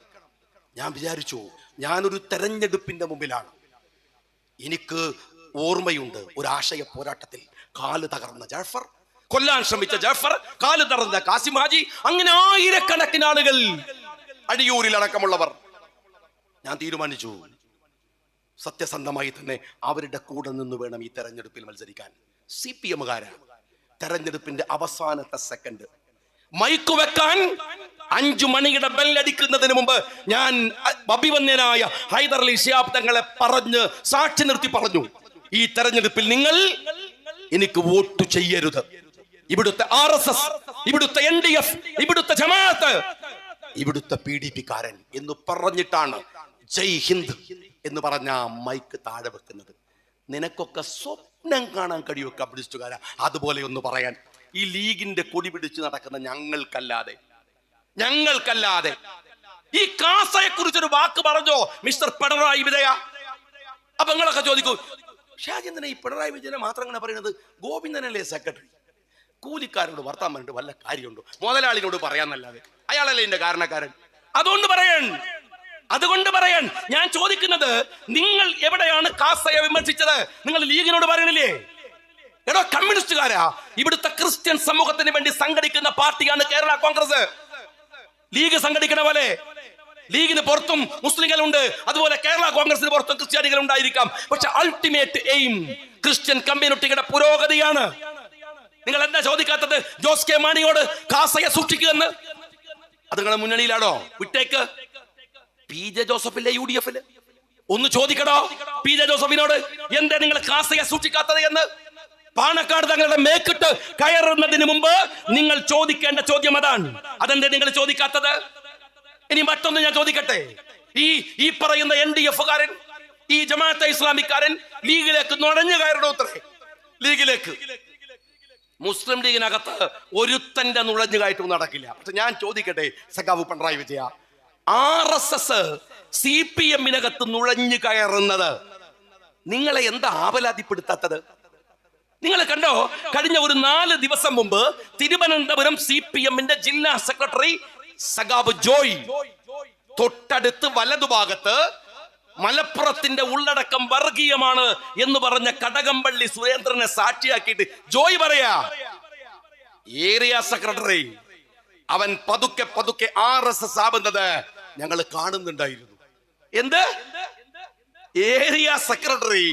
A: ഞാൻ വിചാരിച്ചു ഞാനൊരു തെരഞ്ഞെടുപ്പിന്റെ മുമ്പിലാണ്. എനിക്ക് ഓർമ്മയുണ്ട് ഒരു ആശയ പോരാട്ടത്തിൽ കാല് തകർന്ന ജാഫർ, കൊല്ലാൻ ശ്രമിച്ച ജാഫർ, കാല് തകർന്ന കാസിം ഹാജി, അങ്ങനെ ആയിരക്കണക്കിന് ആളുകൾ, അടിയൂരിൽ അടക്കമുള്ളവർ. ഞാൻ തീരുമാനിച്ചു സത്യസന്ധമായി തന്നെ അവരുടെ കൂടെ നിന്ന് വേണം ഈ തെരഞ്ഞെടുപ്പിൽ മത്സരിക്കാൻ. CPM-കാരാണ്. തെരഞ്ഞെടുപ്പിന്റെ അവസാനത്തെ സെക്കൻഡ് മൈക്ക് വെക്കാൻ 5 മണിയുടെ ബെല്ലടിക്കുന്നതിന് മുമ്പ് ഞാൻ അഭിവന്യനായ ഹൈദർ അലി ശിഹാബ് തങ്ങളെ പറഞ്ഞ് സാക്ഷി നിർത്തി പറഞ്ഞു, ഈ തെരഞ്ഞെടുപ്പിൽ നിങ്ങൾ എനിക്ക് വോട്ട് ചെയ്യരുത്. ഇവിടുത്തെ RSS, ഇവിടുത്തെ NDF, ഇവിടുത്തെ ജമാഅത്ത്, ഇവിടുത്തെ PDP-കാരൻ എന്ന് പറഞ്ഞിട്ടാണ് ജയ് ഹിന്ദ് എന്ന് പറഞ്ഞ മൈക്ക് താഴെ വെക്കുന്നത്. നിനക്കൊക്കെ സ്വപ്നം കാണാൻ കഴിയുമോ കമ്മ്യൂണിസ്റ്റുകാരാ അതുപോലെ ഒന്ന് പറയാൻ? ഈ ലീഗിന്റെ കൊടി പിടിച്ച് നടക്കുന്ന ഞങ്ങൾക്കല്ലാതെ ഈ കാസയെ കുറിച്ചൊരു വാക്ക് പറഞ്ഞോ മിസ്റ്റർ പിണറായി വിജയ? അപ്പൊ നിങ്ങളൊക്കെ ചോദിക്കൂ, ഷാജി എന്തിനാ ഈ പിണറായി വിജയനെ മാത്രം അങ്ങനെ പറയുന്നത്? ഗോവിന്ദനല്ലേ സെക്രട്ടറി? കൂലിക്കാരനോട് വർത്താൻ പറഞ്ഞിട്ട് വല്ല കാര്യമുണ്ടോ? മുതലാളിനോട് പറയാന്നല്ലാതെ. അയാളല്ലേ എന്റെ കാരണക്കാരൻ. അതുകൊണ്ട് പറയാൻ ഞാൻ ചോദിക്കുന്നത്, നിങ്ങൾ എവിടെയാണ് കാസയെ വിമർശിച്ചത്? നിങ്ങൾ ലീഗിനോട് പറയണില്ലേ? എടോ കമ്മ്യൂണിസ്റ്റുകാരാ, ഇവിടുത്തെ ക്രിസ്ത്യൻ സമൂഹത്തിന് വേണ്ടി സംഘടിക്കുന്ന പാർട്ടിയാണ് കേരള കോൺഗ്രസ്. ലീഗ് സംഘടിക്കണ പോലെ ലീഗിന് പുറത്തും മുസ്ലിങ്ങളുണ്ട്, അതുപോലെ കേരള കോൺഗ്രസിന് പുറത്തും ക്രിസ്ത്യാനികൾ ഉണ്ടായിരിക്കാം. പക്ഷെ അൾട്ടിമേറ്റ് എയിം ക്രിസ്ത്യൻ കമ്മ്യൂണിറ്റിയുടെ പുരോഗതിയാണ്. നിങ്ങൾ എന്താ ചോദിക്കാത്തത് ജോസ് കെ മാണിയോട് കാസയെ സൂക്ഷിക്കുമെന്ന്? അത് നിങ്ങളെ മുന്നണിയിലാണോ? വിട്ടേക്ക്. PJ ജോസഫില്ലേ UDF-ല്? ഒന്ന് ചോദിക്കടോ PJ ജോസഫിനോട്, എന്താ നിങ്ങൾ കാസയെ സൂക്ഷിക്കാത്തത് എന്ന്? പാണക്കാട് തങ്ങളുടെ മേക്കിട്ട് കയറുന്നതിന് മുമ്പ് നിങ്ങൾ ചോദിക്കേണ്ട ചോദ്യം അതാണ്. അതെന്താ നിങ്ങൾ ചോദിക്കാത്തത്? ഇനി മറ്റൊന്ന് ഞാൻ ചോദിക്കട്ടെ. ഈ പറയുന്ന NDF-കാരൻ, ഈ ജമാഅത്തെ ഇസ്ലാമിക്കാരൻ ലീഗിലേക്ക് നുഴഞ്ഞു കയറണോത്രേ. ലീഗിലേക്ക് മുസ്ലിം ലീഗിനകത്ത് ഒരുത്തന്റെ നുഴഞ്ഞു കയറ്റവും നടക്കില്ല. പക്ഷെ ഞാൻ ചോദിക്കട്ടെ സഖാവ് പിണറായി വിജയ, RSS CPM-നകത്ത് നുഴഞ്ഞു കയറുന്നത് നിങ്ങളെ എന്താ ആവലാതിപ്പെടുത്താത്തത്? നിങ്ങൾ കണ്ടോ, കഴിഞ്ഞ ഒരു 4 ദിവസം മുമ്പ് തിരുവനന്തപുരം CPM-ന്റെ ജില്ലാ സെക്രട്ടറി സഖാവ് ജോയ്, തൊട്ടടുത്ത് വലതുഭാഗത്ത് മലപ്പുറത്തിന്റെ ഉള്ളടക്കം വർഗീയമാണ് എന്ന് പറഞ്ഞ കടകംപള്ളി സുരേന്ദ്രനെ സാക്ഷിയാക്കിയിട്ട് ജോയ് പറയാ, ഏരിയ സെക്രട്ടറി അവൻ പതുക്കെ RSS ആവുന്നത് ഞങ്ങൾ കാണുന്നുണ്ടായിരുന്നു. എന്ത്? ഏരിയ സെക്രട്ടറി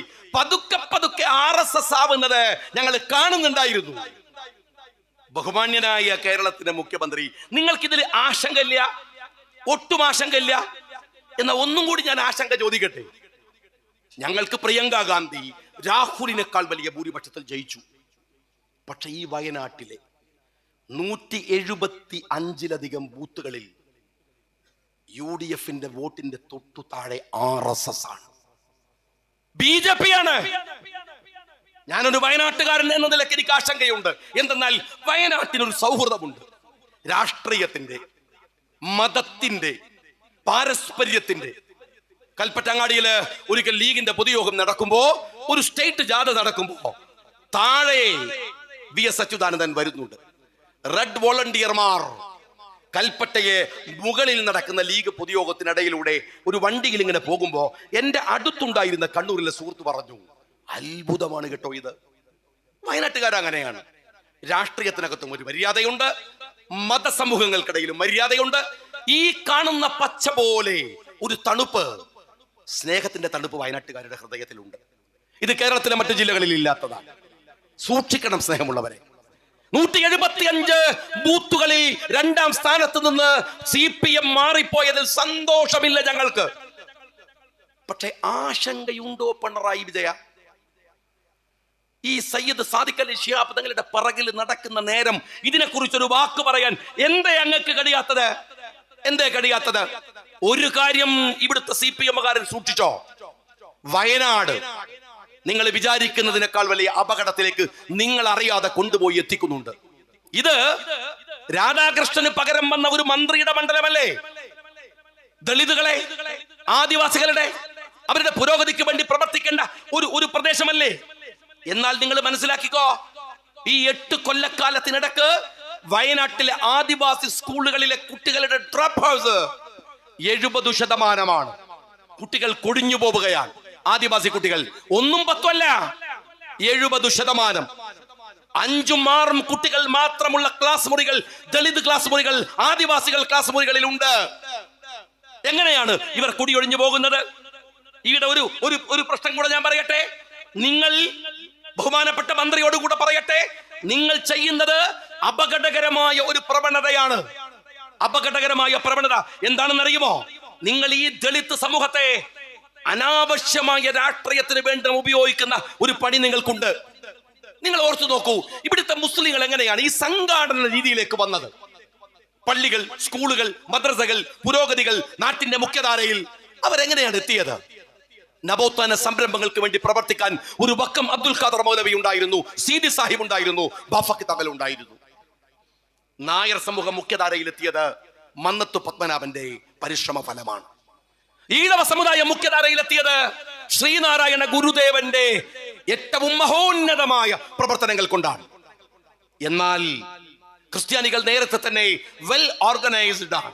A: പതുക്കെ RSS ആവുന്നത് ഞങ്ങൾ കാണുന്നുണ്ടായിരുന്നു. ബഹുമാന്യനായ കേരളത്തിന്റെ മുഖ്യമന്ത്രി, നിങ്ങൾക്കിതിൽ ആശങ്കയില്ല? ഒട്ടും ആശങ്കയില്ല? എന്നാ ഒന്നും കൂടി ഞാൻ ആശങ്ക ചോദിക്കട്ടെ. ഞങ്ങൾക്ക് പ്രിയങ്ക ഗാന്ധി രാഹുലിനേക്കാൾ വലിയ ഭൂരിപക്ഷത്തിൽ ജയിച്ചു. പക്ഷെ ഈ വയനാട്ടിലെ 175-ലധികം ബൂത്തുകളിൽ UDF-ന്റെ വോട്ടിന്റെ തൊട്ടു താഴെ RSS ആണ്, BJP ആണ്. ഞാനൊരു വയനാട്ടുകാരൻ എന്ന നിലയ്ക്ക് എനിക്ക് ആശങ്കയുണ്ട്. എന്തെന്നാൽ വയനാട്ടിനൊരു സൗഹൃദമുണ്ട്. രാഷ്ട്രീയത്തിന്റെ, മതത്തിന്റെ, പാരസ്പര്യത്തിന്റെ. കൽപ്പറ്റങ്ങാടിയില് ഒരിക്കൽ ലീഗിന്റെ പൊതുയോഗം നടക്കുമ്പോ, ഒരു സ്റ്റേറ്റ് ജാഥ നടക്കുമ്പോ താഴെ VS അച്യുതാനന്ദൻ വരുന്നുണ്ട്. റെഡ് വോളണ്ടിയർമാർ കൽപ്പറ്റയെ മുകളിൽ നടക്കുന്ന ലീഗ് പൊതുയോഗത്തിനിടയിലൂടെ ഒരു വണ്ടിയിൽ ഇങ്ങനെ പോകുമ്പോ എന്റെ അടുത്തുണ്ടായിരുന്ന കണ്ണൂരിലെ സുഹൃത്ത് പറഞ്ഞു, അത്ഭുതമാണ് കേട്ടോ ഇത്. വയനാട്ടുകാരങ്ങനെയാണ്. രാഷ്ട്രീയത്തിനകത്തും ഒരു മര്യാദയുണ്ട്, മതസമൂഹങ്ങൾക്കിടയിലും മര്യാദയുണ്ട്. ഈ കാണുന്ന പച്ച പോലെ ഒരു തണുപ്പ്, സ്നേഹത്തിന്റെ തണുപ്പ് വയനാട്ടുകാരുടെ ഹൃദയത്തിലുണ്ട്. ഇത് കേരളത്തിലെ മറ്റു ജില്ലകളിൽ ഇല്ലാത്തതാണ്. സൂക്ഷിക്കണം സ്നേഹമുള്ളവരെ. 175 ബൂത്തുകളിൽ 2ാം സ്ഥാനത്ത് നിന്ന് CPM മാറിപ്പോയതിൽ സന്തോഷമില്ല ഞങ്ങൾക്ക്. പക്ഷെ ആശങ്കയുണ്ടോ പിണറായി വിജയ? ഈ സയ്യിദ് സാദിഖ് അലി ശിഹാബ് തങ്ങളുടെ പറകിൽ നടക്കുന്ന നേരം ഇതിനെക്കുറിച്ചൊരു വാക്ക് പറയാൻ എന്തേ അങ്ങക്ക് കഴിയാത്തത്? എന്തേ കഴിയാത്തത്? ഒരു കാര്യം ഇവിടുത്തെ CPM-കാരൻ സൂക്ഷിച്ചോ, വയനാട് നിങ്ങൾ വിചാരിക്കുന്നതിനേക്കാൾ വലിയ അപകടത്തിലേക്ക് നിങ്ങൾ അറിയാതെ കൊണ്ടുപോയി എത്തിക്കുന്നുണ്ട്. ഇത് രാധാകൃഷ്ണന് പകരം വന്ന ഒരു മന്ത്രിയുടെ മണ്ഡലമല്ലേ? ദളിതുകളെ, ആദിവാസികളുടെ, അവരുടെ പുരോഗതിക്ക് വേണ്ടി പ്രവർത്തിക്കേണ്ട ഒരു പ്രദേശമല്ലേ? എന്നാൽ നിങ്ങൾ മനസ്സിലാക്കിക്കോ, ഈ 8 കൊല്ലക്കാലത്തിനിടക്ക് വയനാട്ടിലെ ആദിവാസി സ്കൂളുകളിലെ കുട്ടികളുടെ ഡ്രോപ്പ് ഹൗസ് 70%. കുട്ടികൾ കൊടിഞ്ഞു പോവുകയാണ്. ആദിവാസി കുട്ടികൾ 1ഉം 10ഉം അല്ല, 70%. 5ഉം 6ഉം കുട്ടികൾ മാത്രമുള്ള ക്ലാസ് മുറികൾ, ദളിത് ക്ലാസ് മുറികൾ, ആദിവാസികൾ ക്ലാസ് മുറികളിൽ ഉണ്ട്. എങ്ങനെയാണ് ഇവർ കുടിയൊഴിഞ്ഞു പോകുന്നത്? ഇവിടെ ഒരു പ്രശ്നം കൂടെ ഞാൻ പറയട്ടെ. നിങ്ങൾ, ബഹുമാനപ്പെട്ട മന്ത്രിയോടുകൂടെ പറയട്ടെ, നിങ്ങൾ ചെയ്യുന്നത് അപകടകരമായ ഒരു പ്രവണതയാണ്. അപകടകരമായ പ്രവണത എന്താണെന്നറിയുമോ? നിങ്ങൾ ഈ ദളിത് സമൂഹത്തെ അനാവശ്യമായ രാഷ്ട്രീയത്തിന് വേണ്ടി ഉപയോഗിക്കുന്ന ഒരു പണി നിങ്ങൾക്കുണ്ട്. നിങ്ങൾ ഓർത്തു നോക്കൂ, ഇവിടുത്തെ മുസ്ലിങ്ങൾ എങ്ങനെയാണ് ഈ സംഘാടന രീതിയിലേക്ക് വന്നത്? പള്ളികൾ, സ്കൂളുകൾ, മദ്രസകൾ, പുരോഗതികൾ, നാട്ടിന്റെ മുഖ്യധാരയിൽ അവരെങ്ങനെയാണ് എത്തിയത്? നവോത്ഥാന സംരംഭങ്ങൾക്ക് വേണ്ടി പ്രവർത്തിക്കാൻ ഒരു വക്കം അബ്ദുൽ ഖാദർ മൗലവി ഉണ്ടായിരുന്നു, സീതി സാഹിബ് ഉണ്ടായിരുന്നു, ബാഫഖ് തങ്ങൾ ഉണ്ടായിരുന്നു. നായർ സമൂഹം മുഖ്യധാരയിലെത്തിയത് മന്നത്തു പത്മനാഭന്റെ പരിശ്രമ ഫലമാണ്. ഈഴവ സമുദായം മുഖ്യധാരയിലെത്തിയത് ശ്രീനാരായണ ഗുരുദേവന്റെ ഏറ്റവും മഹോന്നതമായ പ്രവർത്തനങ്ങൾ കൊണ്ടാണ്. എന്നാൽ ക്രിസ്ത്യാനികൾ നേരത്തെ തന്നെ വെൽ ഓർഗനൈസ്ഡ് ആണ്.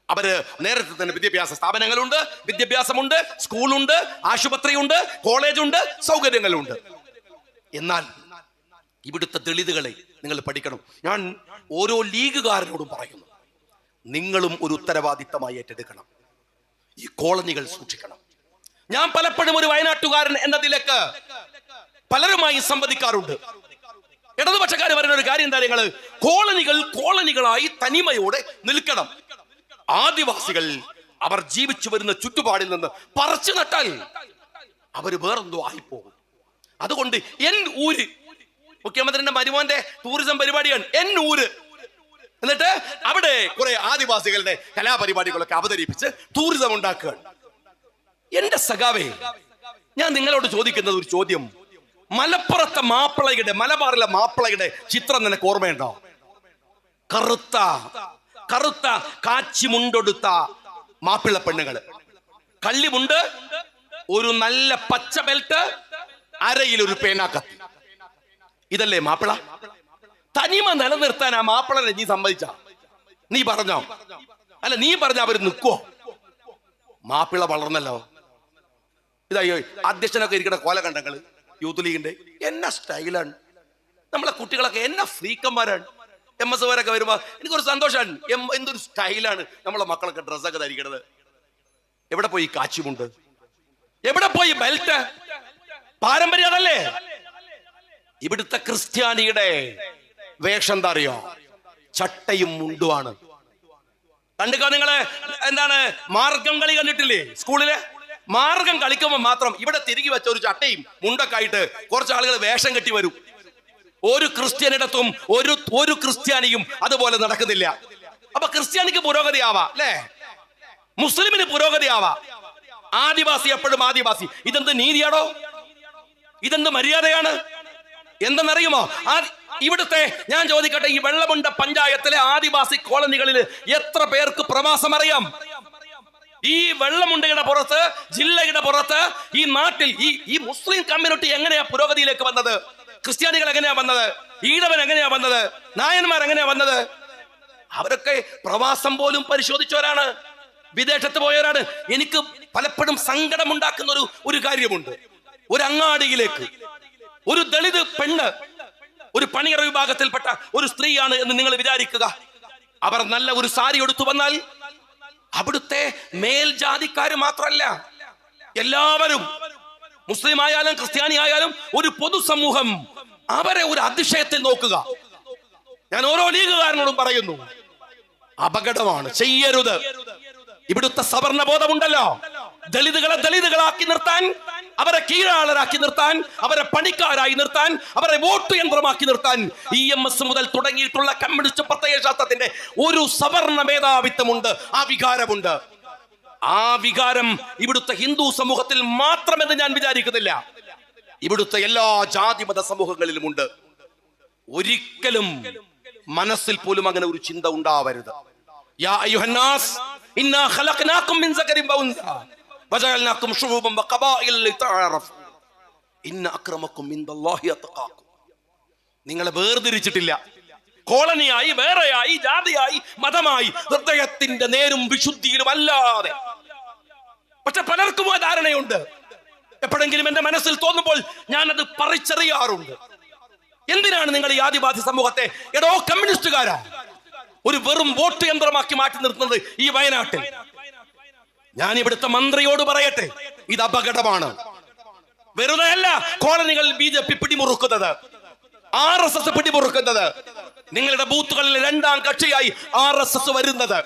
A: അവര് നേരത്തെ തന്നെ വിദ്യാഭ്യാസ സ്ഥാപനങ്ങളുണ്ട്, വിദ്യാഭ്യാസമുണ്ട്, സ്കൂളുണ്ട്, ആശുപത്രിയുണ്ട്, കോളേജുണ്ട്, സൗകര്യങ്ങളുണ്ട്. എന്നാൽ ഇവിടുത്തെ ദളിതുകളെ നിങ്ങൾ പഠിക്കണം. ഞാൻ ഓരോ ലീഗുകാരനോടും പറയുന്നു, നിങ്ങളും ഒരു ഉത്തരവാദിത്തമായി ഏറ്റെടുക്കണം. ഈ കോളനികൾ സൂക്ഷിക്കണം. ഞാൻ പലപ്പോഴും ഒരു വയനാട്ടുകാരൻ എന്ന നിലക്ക് പലരുമായി സംവദിക്കാറുണ്ട്. ഇടതുപക്ഷക്കാർ പറയുന്ന ഒരു കാര്യം എന്താ? നിങ്ങള് കോളനികളായി തനിമയോടെ നിൽക്കണം. ആദിവാസികൾ അവർ ജീവിച്ചു വരുന്ന ചുറ്റുപാടിൽ നിന്ന് പറിച്ചു നട്ടാൽ അവര് വേറെന്തോ ആയിപ്പോകും. അതുകൊണ്ട് എൻ ഊര്, മുഖ്യമന്ത്രിയുടെ മരുമോന്റെ ടൂറിസം പരിപാടിയാണ് എൻ ഊര്. എന്നിട്ട് അവിടെ കുറെ ആദിവാസികളുടെ കലാപരിപാടികളൊക്കെ അവതരിപ്പിച്ച് ടൂറിസം ഉണ്ടാക്കുകയാണ്. എന്റെ സഖാവേ, ഞാൻ നിങ്ങളോട് ചോദിക്കുന്നത് ഒരു ചോദ്യം. മലപ്പുറത്തെ മാപ്പിളയുടെ, മലബാറിലെ മാപ്പിളയുടെ ചിത്രം നിനക്ക് ഓർമ്മയുണ്ടോ? കറുത്ത കാച്ചി മുണ്ടൊടുത്ത മാപ്പിള പെണ്ണുങ്ങള്, കള്ളിമുണ്ട്, ഒരു നല്ല പച്ച ബെൽറ്റ്, അരയിൽ ഒരു പേനാക്കത്തി. ഇതല്ലേ മാപ്പിള? തനിമ നിലനിർത്താൻ ആ മാപ്പിളനെ നീ സമ്മതിച്ച? നീ പറഞ്ഞോ? അല്ല, നീ പറഞ്ഞ അവര് നിൽക്കുവോ? മാപ്പിള വളർന്നല്ലോ. ഇതായോ അധ്യക്ഷനൊക്കെ ഇരിക്കുന്ന കോല കണ്ടങ്ങള് യൂത്ത് ലീഗിന്റെ എന്നാ സ്റ്റൈലാണ്. നമ്മളെ കുട്ടികളൊക്കെ എന്നാ ഫ്രീക്കന്മാരാണ്. MS വരൊക്കെ വരുമ്പോ എനിക്കൊരു സന്തോഷമാണ്. എന്തൊരു സ്റ്റൈലാണ് നമ്മളെ മക്കളൊക്കെ ഡ്രസ്സൊക്കെ ധരിക്കണത്. എവിടെ പോയി കാച്ചിമുണ്ട്? എവിടെ പോയി ബെൽറ്റ്? പാരമ്പര്യം അതല്ലേ. ഇവിടുത്തെ ക്രിസ്ത്യാനിയുടെ വേഷം എന്താ അറിയോ? ചട്ടയും മുണ്ടുമാണ്. കണ്ടിക്കോ നിങ്ങള്? എന്താണ് മാർഗം കളി കണ്ടിട്ടില്ലേ? സ്കൂളില് മാർഗം കളിക്കുമ്പോൾ മാത്രം ഇവിടെ തിരികെ വെച്ച ഒരു ചട്ടയും മുണ്ടൊക്കെ ആയിട്ട് കുറച്ച് ആളുകൾ വേഷം കെട്ടി വരും. ഒരു ക്രിസ്ത്യാനിടത്തും ഒരു ക്രിസ്ത്യാനിയും അതുപോലെ നടക്കുന്നില്ല. അപ്പൊ ക്രിസ്ത്യാനിക്ക് പുരോഗതി ആവാ അല്ലേ? മുസ്ലിമിന് പുരോഗതി ആവാ. ആദിവാസി എപ്പോഴും ആദിവാസി. ഇതെന്ത് നീതിയാണോ? ഇതെന്ത് മര്യാദയാണ്? എന്തെന്നറിയുമോ? ഇവിടുത്തെ ഞാൻ ചോദിക്കട്ടെ, ഈ വെള്ളമുണ്ട പഞ്ചായത്തിലെ ആദിവാസി കോളനികളിൽ എത്ര പേർക്ക് പ്രവാസം അറിയാം? ഈ വെള്ളമുണ്ടയുടെ പുറത്ത്, ജില്ലയുടെ പുറത്ത്, ഈ നാട്ടിൽ ഈ മുസ്ലിം കമ്മ്യൂണിറ്റി എങ്ങനെയാ പുരോഗതിയിലേക്ക് വന്നത്? ക്രിസ്ത്യാനികൾ എങ്ങനെയാ വന്നത്? ഈഴവൻ എങ്ങനെയാ വന്നത്? നായന്മാർ എങ്ങനെയാ വന്നത്? അവരൊക്കെ പ്രവാസം പോലും പരിശോധിച്ചവരാണ്, വിദേശത്ത് പോയവരാണ്. എനിക്ക് പലപ്പോഴും സങ്കടമുണ്ടാക്കുന്ന ഒരു കാര്യമുണ്ട്. ഒരു അങ്ങാടിയിലേക്ക് ഒരു ദളിത് പെണ്ണ് ഒരു പണിയറ വിഭാഗത്തിൽപ്പെട്ട ഒരു സ്ത്രീയാണ് എന്ന് നിങ്ങൾ വിചാരിക്കുക. അവർ നല്ല ഒരു സാരി എടുത്തു വന്നാൽ അവിടുത്തെ മേൽജാതിക്കാര് മാത്രമല്ല, എല്ലാവരും, മുസ്ലിം ആയാലും ക്രിസ്ത്യാനി ആയാലും ഒരു പൊതുസമൂഹം അവരെ ഒരു അതിശയത്തിൽ നോക്കുക. ഞാൻ ഓരോ ലീഗുകാരനോടും പറയുന്നു, അപകടമാണ്, ചെയ്യരുത്. ഇവിടുത്തെ സവർണ ബോധമുണ്ടല്ലോ, ദളിതുകളെ ദളിതുകളാക്കി നിർത്താൻ, അവരെ കീഴാളരാക്കി നിർത്താൻ, അവരെ പണിക്കാരായി നിർത്താൻ, അവരെ വോട്ട് യന്ത്രമാക്കി നിർത്താൻ EMS മുതൽ തുടങ്ങിയിട്ടുള്ള കമ്മ്യൂണിസ്റ്റ് പ്രത്യയശാസ്ത്രത്തിന്റെ ഒരു സവർണ മേധാവിത്വമുണ്ട്, ആ വികാരമുണ്ട്. ആ വികാരം ഇവിടുത്തെ ഹിന്ദു സമൂഹത്തിൽ മാത്രമെന്ന് ഞാൻ വിചാരിക്കുന്നില്ല, ഇവിടുത്തെ എല്ലാ ജാതിമത സമൂഹങ്ങളിലുമുണ്ട്. ഒരിക്കലും മനസ്സിൽ പോലും അങ്ങനെ ഒരു ചിന്ത ഉണ്ടാവരുത്. യാ അയ്യുഹന്നാസ് ഇന്നാ ഖലഖനാകും മിൻ സകരിൻ വഉൻസാ വജഅൽനാകും ശുഊബൻ വഖബാഇല ലിതഅറഫു ഇന്ന അക്രമകും ഇൻദല്ലാഹി അത്ഖാകും. നിങ്ങളെ വേർതിരിച്ചിട്ടില്ല, കോളനിയായി, വേറെയായി, ജാതിയായി, മതമായി, ഹൃദയത്തിന്റെ നേരും വിശുദ്ധിയിലും അല്ലാതെ. പക്ഷെ പലർക്കും ആ ധാരണയുണ്ട്. എപ്പോഴെങ്കിലും എന്റെ മനസ്സിൽ തോന്നുമ്പോൾ ഞാൻ അത് പറിച്ചറിയാറുണ്ട്. എന്തിനാണ് നിങ്ങൾ ഈ ആദിവാസി സമൂഹത്തെ എടോ കമ്മ്യൂണിസ്റ്റുകാരാ ഒരു വെറും വോട്ട് യന്ത്രമാക്കി മാറ്റി നിർത്തുന്നത് ഈ വയനാട്ടിൽ? ഞാൻ ഇവിടുത്തെ മന്ത്രിയോട് പറയട്ടെ, ഇത് അപകടമാണ്. വെറുതെ അല്ല കോളനികൾ BJP പിടിമുറുക്കുന്നത്, RSS പിടിമുറുക്കുന്നത്, നിങ്ങളുടെ ബൂത്തുകളിൽ രണ്ടാം കക്ഷിയായി RSS വരുന്നത്.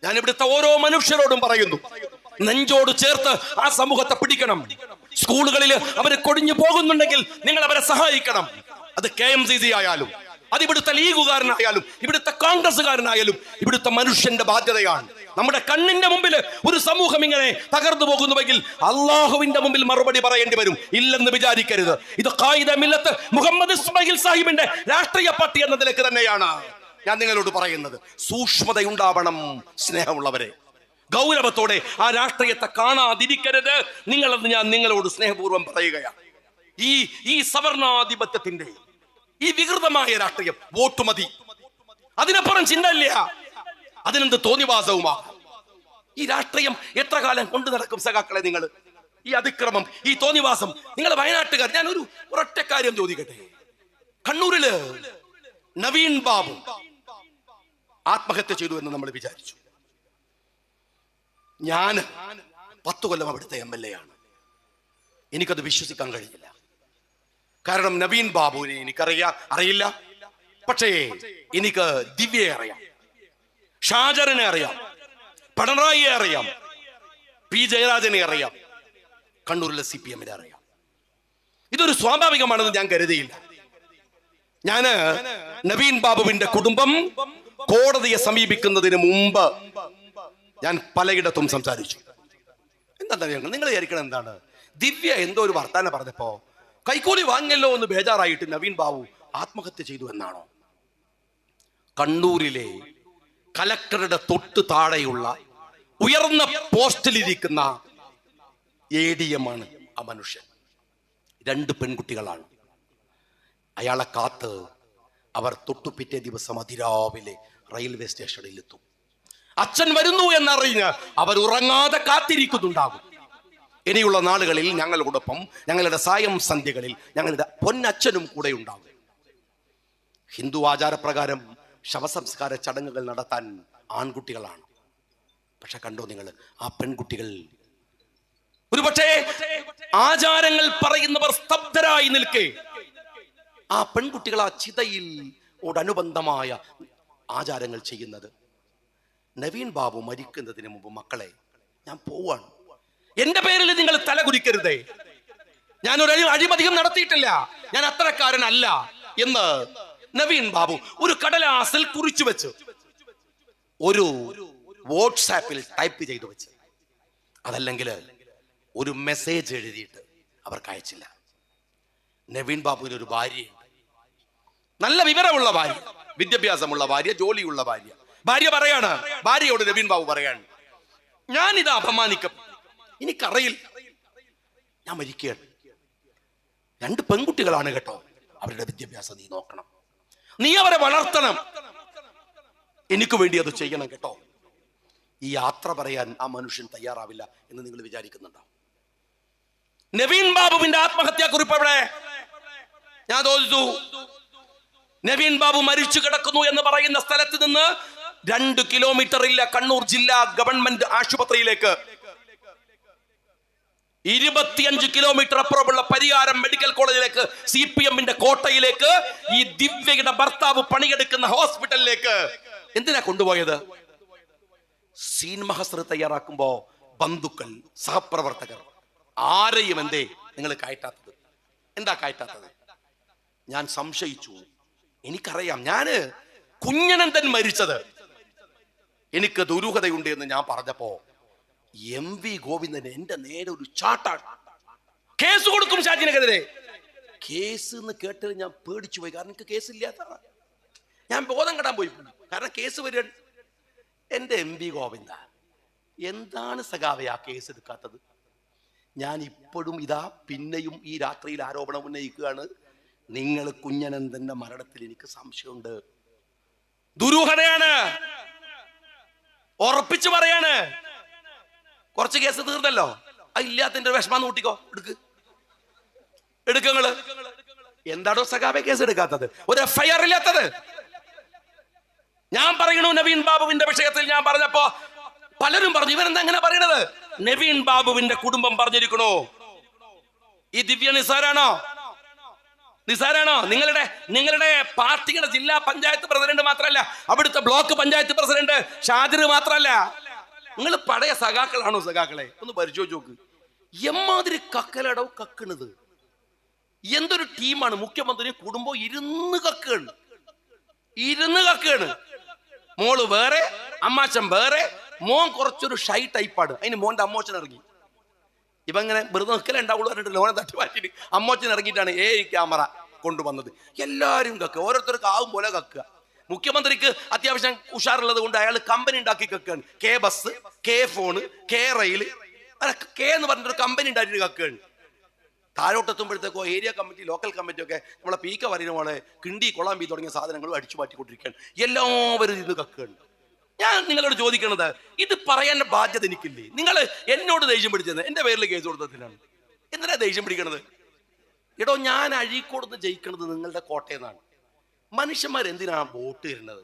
A: ഞാൻ ഇവിടുത്തെ ഓരോ മനുഷ്യരോടും പറയുന്നു, നെഞ്ചോട് ചേർത്ത് ആ സമൂഹത്തെ പിടിക്കണം. സ്കൂളുകളിൽ അവര് കൊടിഞ്ഞു പോകുന്നുണ്ടെങ്കിൽ നിങ്ങൾ അവരെ സഹായിക്കണം. അത് KMCC ആയാലും, അത് ഇവിടുത്തെ ലീഗുകാരനായാലും, ഇവിടുത്തെ കോൺഗ്രസ്സുകാരനായാലും, ഇവിടുത്തെ മനുഷ്യന്റെ ബാധ്യതയാണ്. നമ്മുടെ കണ്ണിന്റെ മുമ്പിൽ ഒരു സമൂഹം ഇങ്ങനെ തകർന്നു പോകുന്നുവെങ്കിൽ അള്ളാഹുവിന്റെ മുമ്പിൽ മറുപടി പറയേണ്ടി വരും, ഇല്ലെന്ന് വിചാരിക്കരുത്. ഇത് ഖായിദ മില്ലത്ത് മുഹമ്മദ് ഇസ്മായിൽ സാഹിബിന്റെ രാഷ്ട്രീയ പാർട്ടി എന്ന നിലയ്ക്ക് തന്നെയാണ് ഞാൻ നിങ്ങളോട് പറയുന്നത്. സൂക്ഷ്മതയുണ്ടാവണം സ്നേഹമുള്ളവരെ, ഗൗരവത്തോടെ ആ രാഷ്ട്രീയത്തെ കാണാതിരിക്കരുത് നിങ്ങളെന്ന് ഞാൻ നിങ്ങളോട് സ്നേഹപൂർവ്വം പറയുകയാണ്. ഈ സവർണാധിപത്യത്തിന്റെ ഈ വികൃതമായ രാഷ്ട്രീയം, വോട്ട് മതി, അതിനപ്പുറം ചിന്തയില്ല, അതിനെന്ത് തോന്നിവാസവുമാണ്. ഈ രാഷ്ട്രീയം എത്ര കാലം കൊണ്ടു നടക്കും സഖാക്കളെ? നിങ്ങൾ ഈ അതിക്രമം, ഈ തോന്നിവാസം, നിങ്ങൾ വയനാട്ടുകാർ. ഞാൻ ഒരൊറ്റ കാര്യം ചോദിക്കട്ടെ. കണ്ണൂരില് നവീൻ ബാബു ആത്മഹത്യ ചെയ്തു എന്ന് നമ്മൾ വിചാരിച്ചു. ഞാൻ 10 കൊല്ലം അവിടുത്തെ MLA ആണ്. എനിക്കത് വിശ്വസിക്കാൻ കഴിഞ്ഞില്ല. കാരണം നവീൻ ബാബുവിനെ അറിയില്ല, പക്ഷേ എനിക്ക് ദിവ്യയെ അറിയാം, ഷാജറിനെ അറിയാം, പിണറായിയെ അറിയാം, P ജയരാജനെ അറിയാം, കണ്ണൂരിലെ CPM-നെ അറിയാം. ഇതൊരു സ്വാഭാവികമാണെന്ന് ഞാൻ കരുതിയില്ല. ഞാന് നവീൻ ബാബുവിന്റെ കുടുംബം കോടതിയെ സമീപിക്കുന്നതിന് മുമ്പ് ഞാൻ പലയിടത്തും സംസാരിച്ചു. എന്താ നിങ്ങൾ വിചാരിക്കണം, എന്താണ് ദിവ്യ എന്തോ ഒരു വർത്താനം പറഞ്ഞപ്പോ കൈക്കൂലി വാങ്ങിയല്ലോ എന്ന് ബേജാറായിട്ട് നവീൻ ബാബു ആത്മഹത്യ ചെയ്തു എന്നാണോ? കണ്ണൂരിലെ കലക്ടറുടെ തൊട്ട് താഴെയുള്ള ഉയർന്ന പോസ്റ്റിലിരിക്കുന്ന ADM ആണ് ആ മനുഷ്യൻ. 2 പെൺകുട്ടികളാണ്. അയാളെ കാത്ത് അവർ തൊട്ടു പിറ്റേ ദിവസം അതിരാവിലെ റെയിൽവേ സ്റ്റേഷനിൽ എത്തും. അച്ഛൻ വരുന്നു എന്നറിഞ്ഞ് അവർ ഉറങ്ങാതെ കാത്തിരിക്കുന്നുണ്ടാകും. ഇനിയുള്ള നാളുകളിൽ ഞങ്ങളോടൊപ്പം ഞങ്ങളുടെ സായം സന്ധ്യകളിൽ ഞങ്ങളുടെ പൊന്നച്ഛനും കൂടെ ഉണ്ടാകും. ഹിന്ദു ആചാരപ്രകാരം ശവസംസ്കാര ചടങ്ങുകൾ നടത്താൻ ആൺകുട്ടികളാണ്. പക്ഷെ കണ്ടോ നിങ്ങൾ, ആ പെൺകുട്ടികൾ ഒരുപക്ഷേ ആചാരങ്ങൾ പറയുന്നവർ സ്തബ്ധരായി നിൽക്കെ ആ പെൺകുട്ടികൾ ആ ചിതയിലോടനുബന്ധമായ ആചാരങ്ങൾ ചെയ്യുന്നത്. നവീൻ ബാബു മരിക്കുന്നതിന് മുമ്പ്, മക്കളെ ഞാൻ പോവാണ്, എന്റെ പേരിൽ നിങ്ങൾ തലകുരിക്കരുതേ, ഞാനൊരു അഴിമതിയും നടത്തിയിട്ടില്ല, ഞാൻ അത്തരക്കാരനല്ല എന്ന് നവീൻ ബാബു ഒരു കടലാസിൽ കുറിച്ചു വെച്ച് ഒരു വാട്സാപ്പിൽ ടൈപ്പ് ചെയ്തു വെച്ച്, അതല്ലെങ്കിൽ ഒരു മെസ്സേജ് എഴുതിയിട്ട് അവർക്ക് അയച്ചില്ല. നവീൻ ബാബുവിന് ഒരു ഭാര്യയുണ്ട്, നല്ല വിവരമുള്ള ഭാര്യ, വിദ്യാഭ്യാസമുള്ള ഭാര്യ, ജോലിയുള്ള ഭാര്യ. പറയാണ്, ഭാര്യയോട് നവീൻ ബാബു പറയാണ്, ഞാനിത് അപമാനിക്കപ്പെട്ടു, എനിക്കറിയില്ല, ഞാൻ മരിക്കുകയാണ്. 2 പെൺകുട്ടികളാണ് കേട്ടോ, അവരുടെ വിദ്യാഭ്യാസം നീ നോക്കണം, നീ അവരെ വളർത്തണം, എനിക്ക് വേണ്ടി അത് ചെയ്യണം കേട്ടോ. ഈ യാത്ര പറയാൻ ആ മനുഷ്യൻ തയ്യാറാവില്ല എന്ന് നിങ്ങൾ വിചാരിക്കുന്നുണ്ടോ? നവീൻ ബാബുവിന്റെ ആത്മഹത്യാ കുറിപ്പ് എവിടെ? ഞാൻ ചോദിച്ചു, നവീൻ ബാബു മരിച്ചു കിടക്കുന്നു എന്ന് പറയുന്ന സ്ഥലത്ത് നിന്ന് 2 കിലോമീറ്റർ ഇല്ല കണ്ണൂർ ജില്ലാ ഗവൺമെന്റ് ആശുപത്രിയിലേക്ക്, 25 കിലോമീറ്റർ അപ്പുറമുള്ള പരിയാരം മെഡിക്കൽ കോളേജിലേക്ക്, CPM-ന്റെ കോട്ടയിലേക്ക്, ഈ ദിവ്യയുടെ ഭർത്താവ് പണിയെടുക്കുന്ന ഹോസ്പിറ്റലിലേക്ക് എന്തിനാ കൊണ്ടുപോയത്? സീൻ മഹസർ തയ്യാറാക്കുമ്പോ ബന്ധുക്കൾ, സഹപ്രവർത്തകർ ആരെയും എന്തേ നിങ്ങൾ കയറ്റാത്തത്? എന്താ കയറ്റാത്തത്? ഞാൻ സംശയിച്ചു. എനിക്കറിയാം, ഞാന് കുഞ്ഞനന്തൻ മരിച്ചത് എനിക്ക് ദുരൂഹതയുണ്ട് എന്ന് ഞാൻ പറഞ്ഞപ്പോ MV ഗോവിന്ദൻ എന്റെ നേരെ ഒരു ചാട്ടാണ്. കേസ് കൊടുക്കും ഷാജിനെതിരെ. കേസ് എന്ന് കേട്ടത് ഞാൻ പേടിച്ചു പോയി. കാരണം എനിക്ക് കേസില്ലാത്തതാണ്. ഞാൻ ബോധം കെടാൻ പോയി. കാരണം കേസ് വരിക. എന്റെ MV ഗോവിന്ദ, എന്താണ് സഖാവേ ആ കേസ് എടുക്കാത്തത്? ഞാൻ ഇപ്പോഴും ഇതാ പിന്നെയും ഈ രാത്രിയിൽ ആരോപണം ഉന്നയിക്കുകയാണ്. നിങ്ങൾ കുഞ്ഞനന്തന്റെ മരണത്തിൽ എനിക്ക് സംശയമുണ്ട്. ദുരൂഹതയാണ്, ഉറപ്പിച്ചു പറയാണ്. കുറച്ച് കേസ് തീർന്നല്ലോ, ഇല്ലാത്തിന്റെ വിഷമം കൂട്ടിക്കോ, എടുക്കങ്ങള്. എന്താണോ സഖാബെ കേസ് എടുക്കാത്തത്? ഒരു FIR ഇല്ലാത്തത്? ഞാൻ പറയണു നവീൻ ബാബുവിന്റെ വിഷയത്തിൽ ഞാൻ പറഞ്ഞപ്പോ പലരും പറഞ്ഞു, ഇവരെന്താ അങ്ങനെ പറയണത്? നവീൻ ബാബുവിന്റെ കുടുംബം പറഞ്ഞിരിക്കണോ ഈ ദിവ്യ നിസാരാണോ? നിങ്ങളുടെ പാർട്ടിയുടെ ജില്ലാ പഞ്ചായത്ത് പ്രസിഡന്റ് മാത്രമല്ല, അവിടുത്തെ ബ്ലോക്ക് പഞ്ചായത്ത് പ്രസിഡന്റ് ഷാജിർ മാത്രമല്ല, നിങ്ങൾ പഴയ സഖാക്കളാണോ? സഖാക്കളെ ഒന്ന് പരിശോധിച്ച് നോക്ക്. എമ്മാതിരി കക്കലടവ് കക്കണത്. എന്തൊരു ടീമാണ്. മുഖ്യമന്ത്രി കുടുംബം ഇരുന്ന് കക്കുകയാണ്. മോള് വേറെ, അമ്മാച്ചൻ വേറെ. മോൻ കുറച്ചൊരു ഷൈ ടൈപ്പാണ്. അതിന് മോന്റെ അമ്മോച്ചൻ ഇറങ്ങി. ഇവ ഇങ്ങനെ വെറുതെ നിൽക്കലേ ഉണ്ടാവുള്ളൂ പറഞ്ഞിട്ട് ലോനെ തട്ടി മാറ്റിട്ട് അമ്മോച്ചൻ ഇറങ്ങിയിട്ടാണ് ക്യാമറ കൊണ്ടുവന്നത്. എല്ലാവരും കക്കുക, ഓരോരുത്തർക്ക് ആവും പോലെ കക്കുക. മുഖ്യമന്ത്രിക്ക് അത്യാവശ്യം ഉഷാറുള്ളത് കൊണ്ട് അയാൾ കമ്പനി ഉണ്ടാക്കി കക്കുകയാണ്. K bus, K phone, K rail, K എന്ന് പറഞ്ഞിട്ടൊരു കമ്പനി ഉണ്ടാക്കിയിട്ട് കക്കുകയാണ്. താഴോട്ടെത്തുമ്പോഴത്തേക്കോ ഏരിയ കമ്മിറ്റി, ലോക്കൽ കമ്മിറ്റി ഒക്കെ നമ്മളെ പീക്ക പറയുന്ന പോലെ കിണ്ടി, കൊളാമ്പി തുടങ്ങിയ സാധനങ്ങളും അടിച്ചു മാറ്റിക്കൊണ്ടിരിക്കുകയാണ്. എല്ലാവരും ഇത് കക്കുകയാണ്. ഞാൻ നിങ്ങളോട് ചോദിക്കണത്, ഇത് പറയാൻ ബാധ്യത എനിക്കില്ലേ? നിങ്ങൾ എന്നോട് ദേഷ്യം പിടിച്ചത് എന്റെ പേരിൽ കേസ് കൊടുത്തതിനാണ്. എന്തിനാ ദേഷ്യം പിടിക്കണത്? എടോ, ഞാൻ അഴീക്കോടുന്ന് ജയിക്കണത് നിങ്ങളുടെ കോട്ടയെന്നാണ്. മനുഷ്യന്മാർ എന്തിനാ വോട്ട് തരുന്നത്?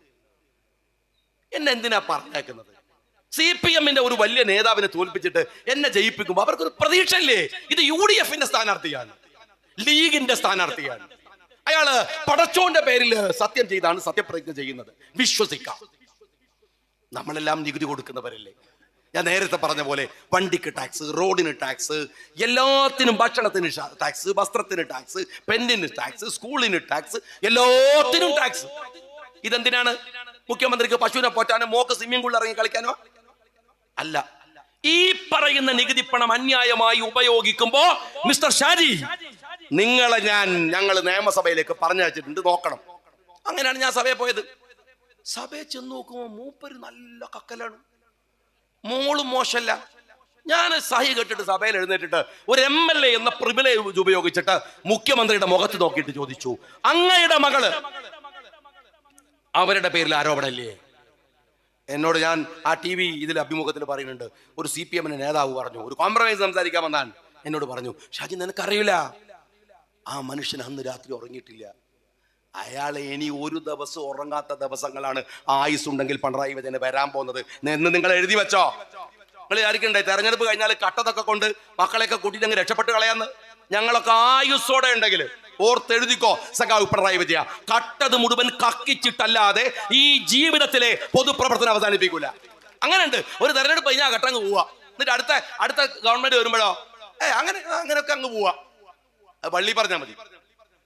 A: എന്നെ എന്തിനാ പറഞ്ഞേക്കുന്നത്? CPM-ന്റെ ഒരു വലിയ നേതാവിനെ തോൽപ്പിച്ചിട്ട് എന്നെ ജയിപ്പിക്കുമ്പോൾ അവർക്കൊരു പ്രതീക്ഷ ഇല്ലേ? ഇത് UDF-ന്റെ സ്ഥാനാർത്ഥിയാണ്, ലീഗിന്റെ സ്ഥാനാർത്ഥിയാണ്. അയാള് പടച്ചോന്റെ പേരിൽ സത്യം ചെയ്താണ് സത്യപ്രതിജ്ഞ ചെയ്യുന്നത്. വിശ്വസിക്കാം. നമ്മളെല്ലാം നികുതി കൊടുക്കുന്നവരല്ലേ? ഞാൻ നേരത്തെ പറഞ്ഞ പോലെ വണ്ടിക്ക് ടാക്സ്, റോഡിന് ടാക്സ്, എല്ലാത്തിനും, ഭക്ഷണത്തിന് ടാക്സ്, വസ്ത്രത്തിന് ടാക്സ്, പെന്നിന് ടാക്സ്, സ്കൂളിന് ടാക്സ്, എല്ലാത്തിനും ടാക്സ്. ഇതെന്തിനാണ്? മുഖ്യമന്ത്രിക്ക് പശുവിനെ പോറ്റാനോ മോക്ക് സ്വിമ്മിംഗ് പൂളിൽ ഇറങ്ങി കളിക്കാനോ അല്ല. ഈ പറയുന്ന നികുതി പണം അന്യായമായി ഉപയോഗിക്കുമ്പോ മിസ്റ്റർ ഷാജി, നിങ്ങളെ ഞങ്ങൾ നിയമസഭയിലേക്ക് പറഞ്ഞയച്ചിട്ടുണ്ട്, നോക്കണം. അങ്ങനെയാണ് ഞാൻ സഭയിൽ പോയത്. സഭയിൽ ചെന്ന് നോക്കുമ്പോ മൂപ്പര് നല്ല കക്കലാണ്, മോളും മോശമല്ല. ഞാൻ സഹി കെട്ടിട്ട് സഭയിൽ എഴുന്നേറ്റിട്ട് ഒരു MLA എന്ന പ്രിവിലേജ് ഉപയോഗിച്ചിട്ട് മുഖ്യമന്ത്രിയുടെ മുഖത്ത് നോക്കിയിട്ട് ചോദിച്ചു, അങ്ങയുടെ മകള്, അവരുടെ പേരിൽ ആരോപണമല്ലേ? എന്നോട് ഞാൻ ആ TV ഇതിൽ അഭിമുഖത്തിൽ പറയുന്നുണ്ട്, ഒരു CPM-ന്റെ നേതാവ് പറഞ്ഞു, ഒരു കോംപ്രമൈസ് സംസാരിക്കാൻ വന്നാൽ എന്നോട് പറഞ്ഞു, ഷാജി നിനക്കറിയില്ല, ആ മനുഷ്യൻ അന്ന് രാത്രി ഉറങ്ങിയിട്ടില്ല. അയാളെ ഇനി ഒരു ദിവസം ഉറങ്ങാത്ത ദിവസങ്ങളാണ് ആയുസുണ്ടെങ്കിൽ പിണറായി വിജയന് വരാൻ പോകുന്നത് എന്ന് നിങ്ങൾ എഴുതി വെച്ചോ. നിങ്ങൾ വിചാരിക്കണ്ടേ തെരഞ്ഞെടുപ്പ് കഴിഞ്ഞാൽ കട്ടതൊക്കെ കൊണ്ട് മക്കളെയൊക്കെ കൂട്ടിയിട്ട് അങ്ങ് രക്ഷപ്പെട്ട് കളയാന്ന്? ഞങ്ങളൊക്കെ ആയുസ്സോടെ ഉണ്ടെങ്കിൽ ഓർത്തെഴുതിക്കോ സഖാവ് പിണറായി വിജയ, കട്ടത് മുഴുവൻ കക്കിച്ചിട്ടല്ലാതെ ഈ ജീവിതത്തിലെ പൊതുപ്രവർത്തനം അവസാനിപ്പിക്കൂല. അങ്ങനെയുണ്ട്. ഒരു തെരഞ്ഞെടുപ്പ് കഴിഞ്ഞാൽ കട്ടങ്ങ് പോവാ, എന്നിട്ട് അടുത്ത ഗവൺമെന്റ് വരുമ്പോഴോ അങ്ങനെയൊക്കെ അങ്ങ് പോവാ. പള്ളി പറഞ്ഞാൽ മതി.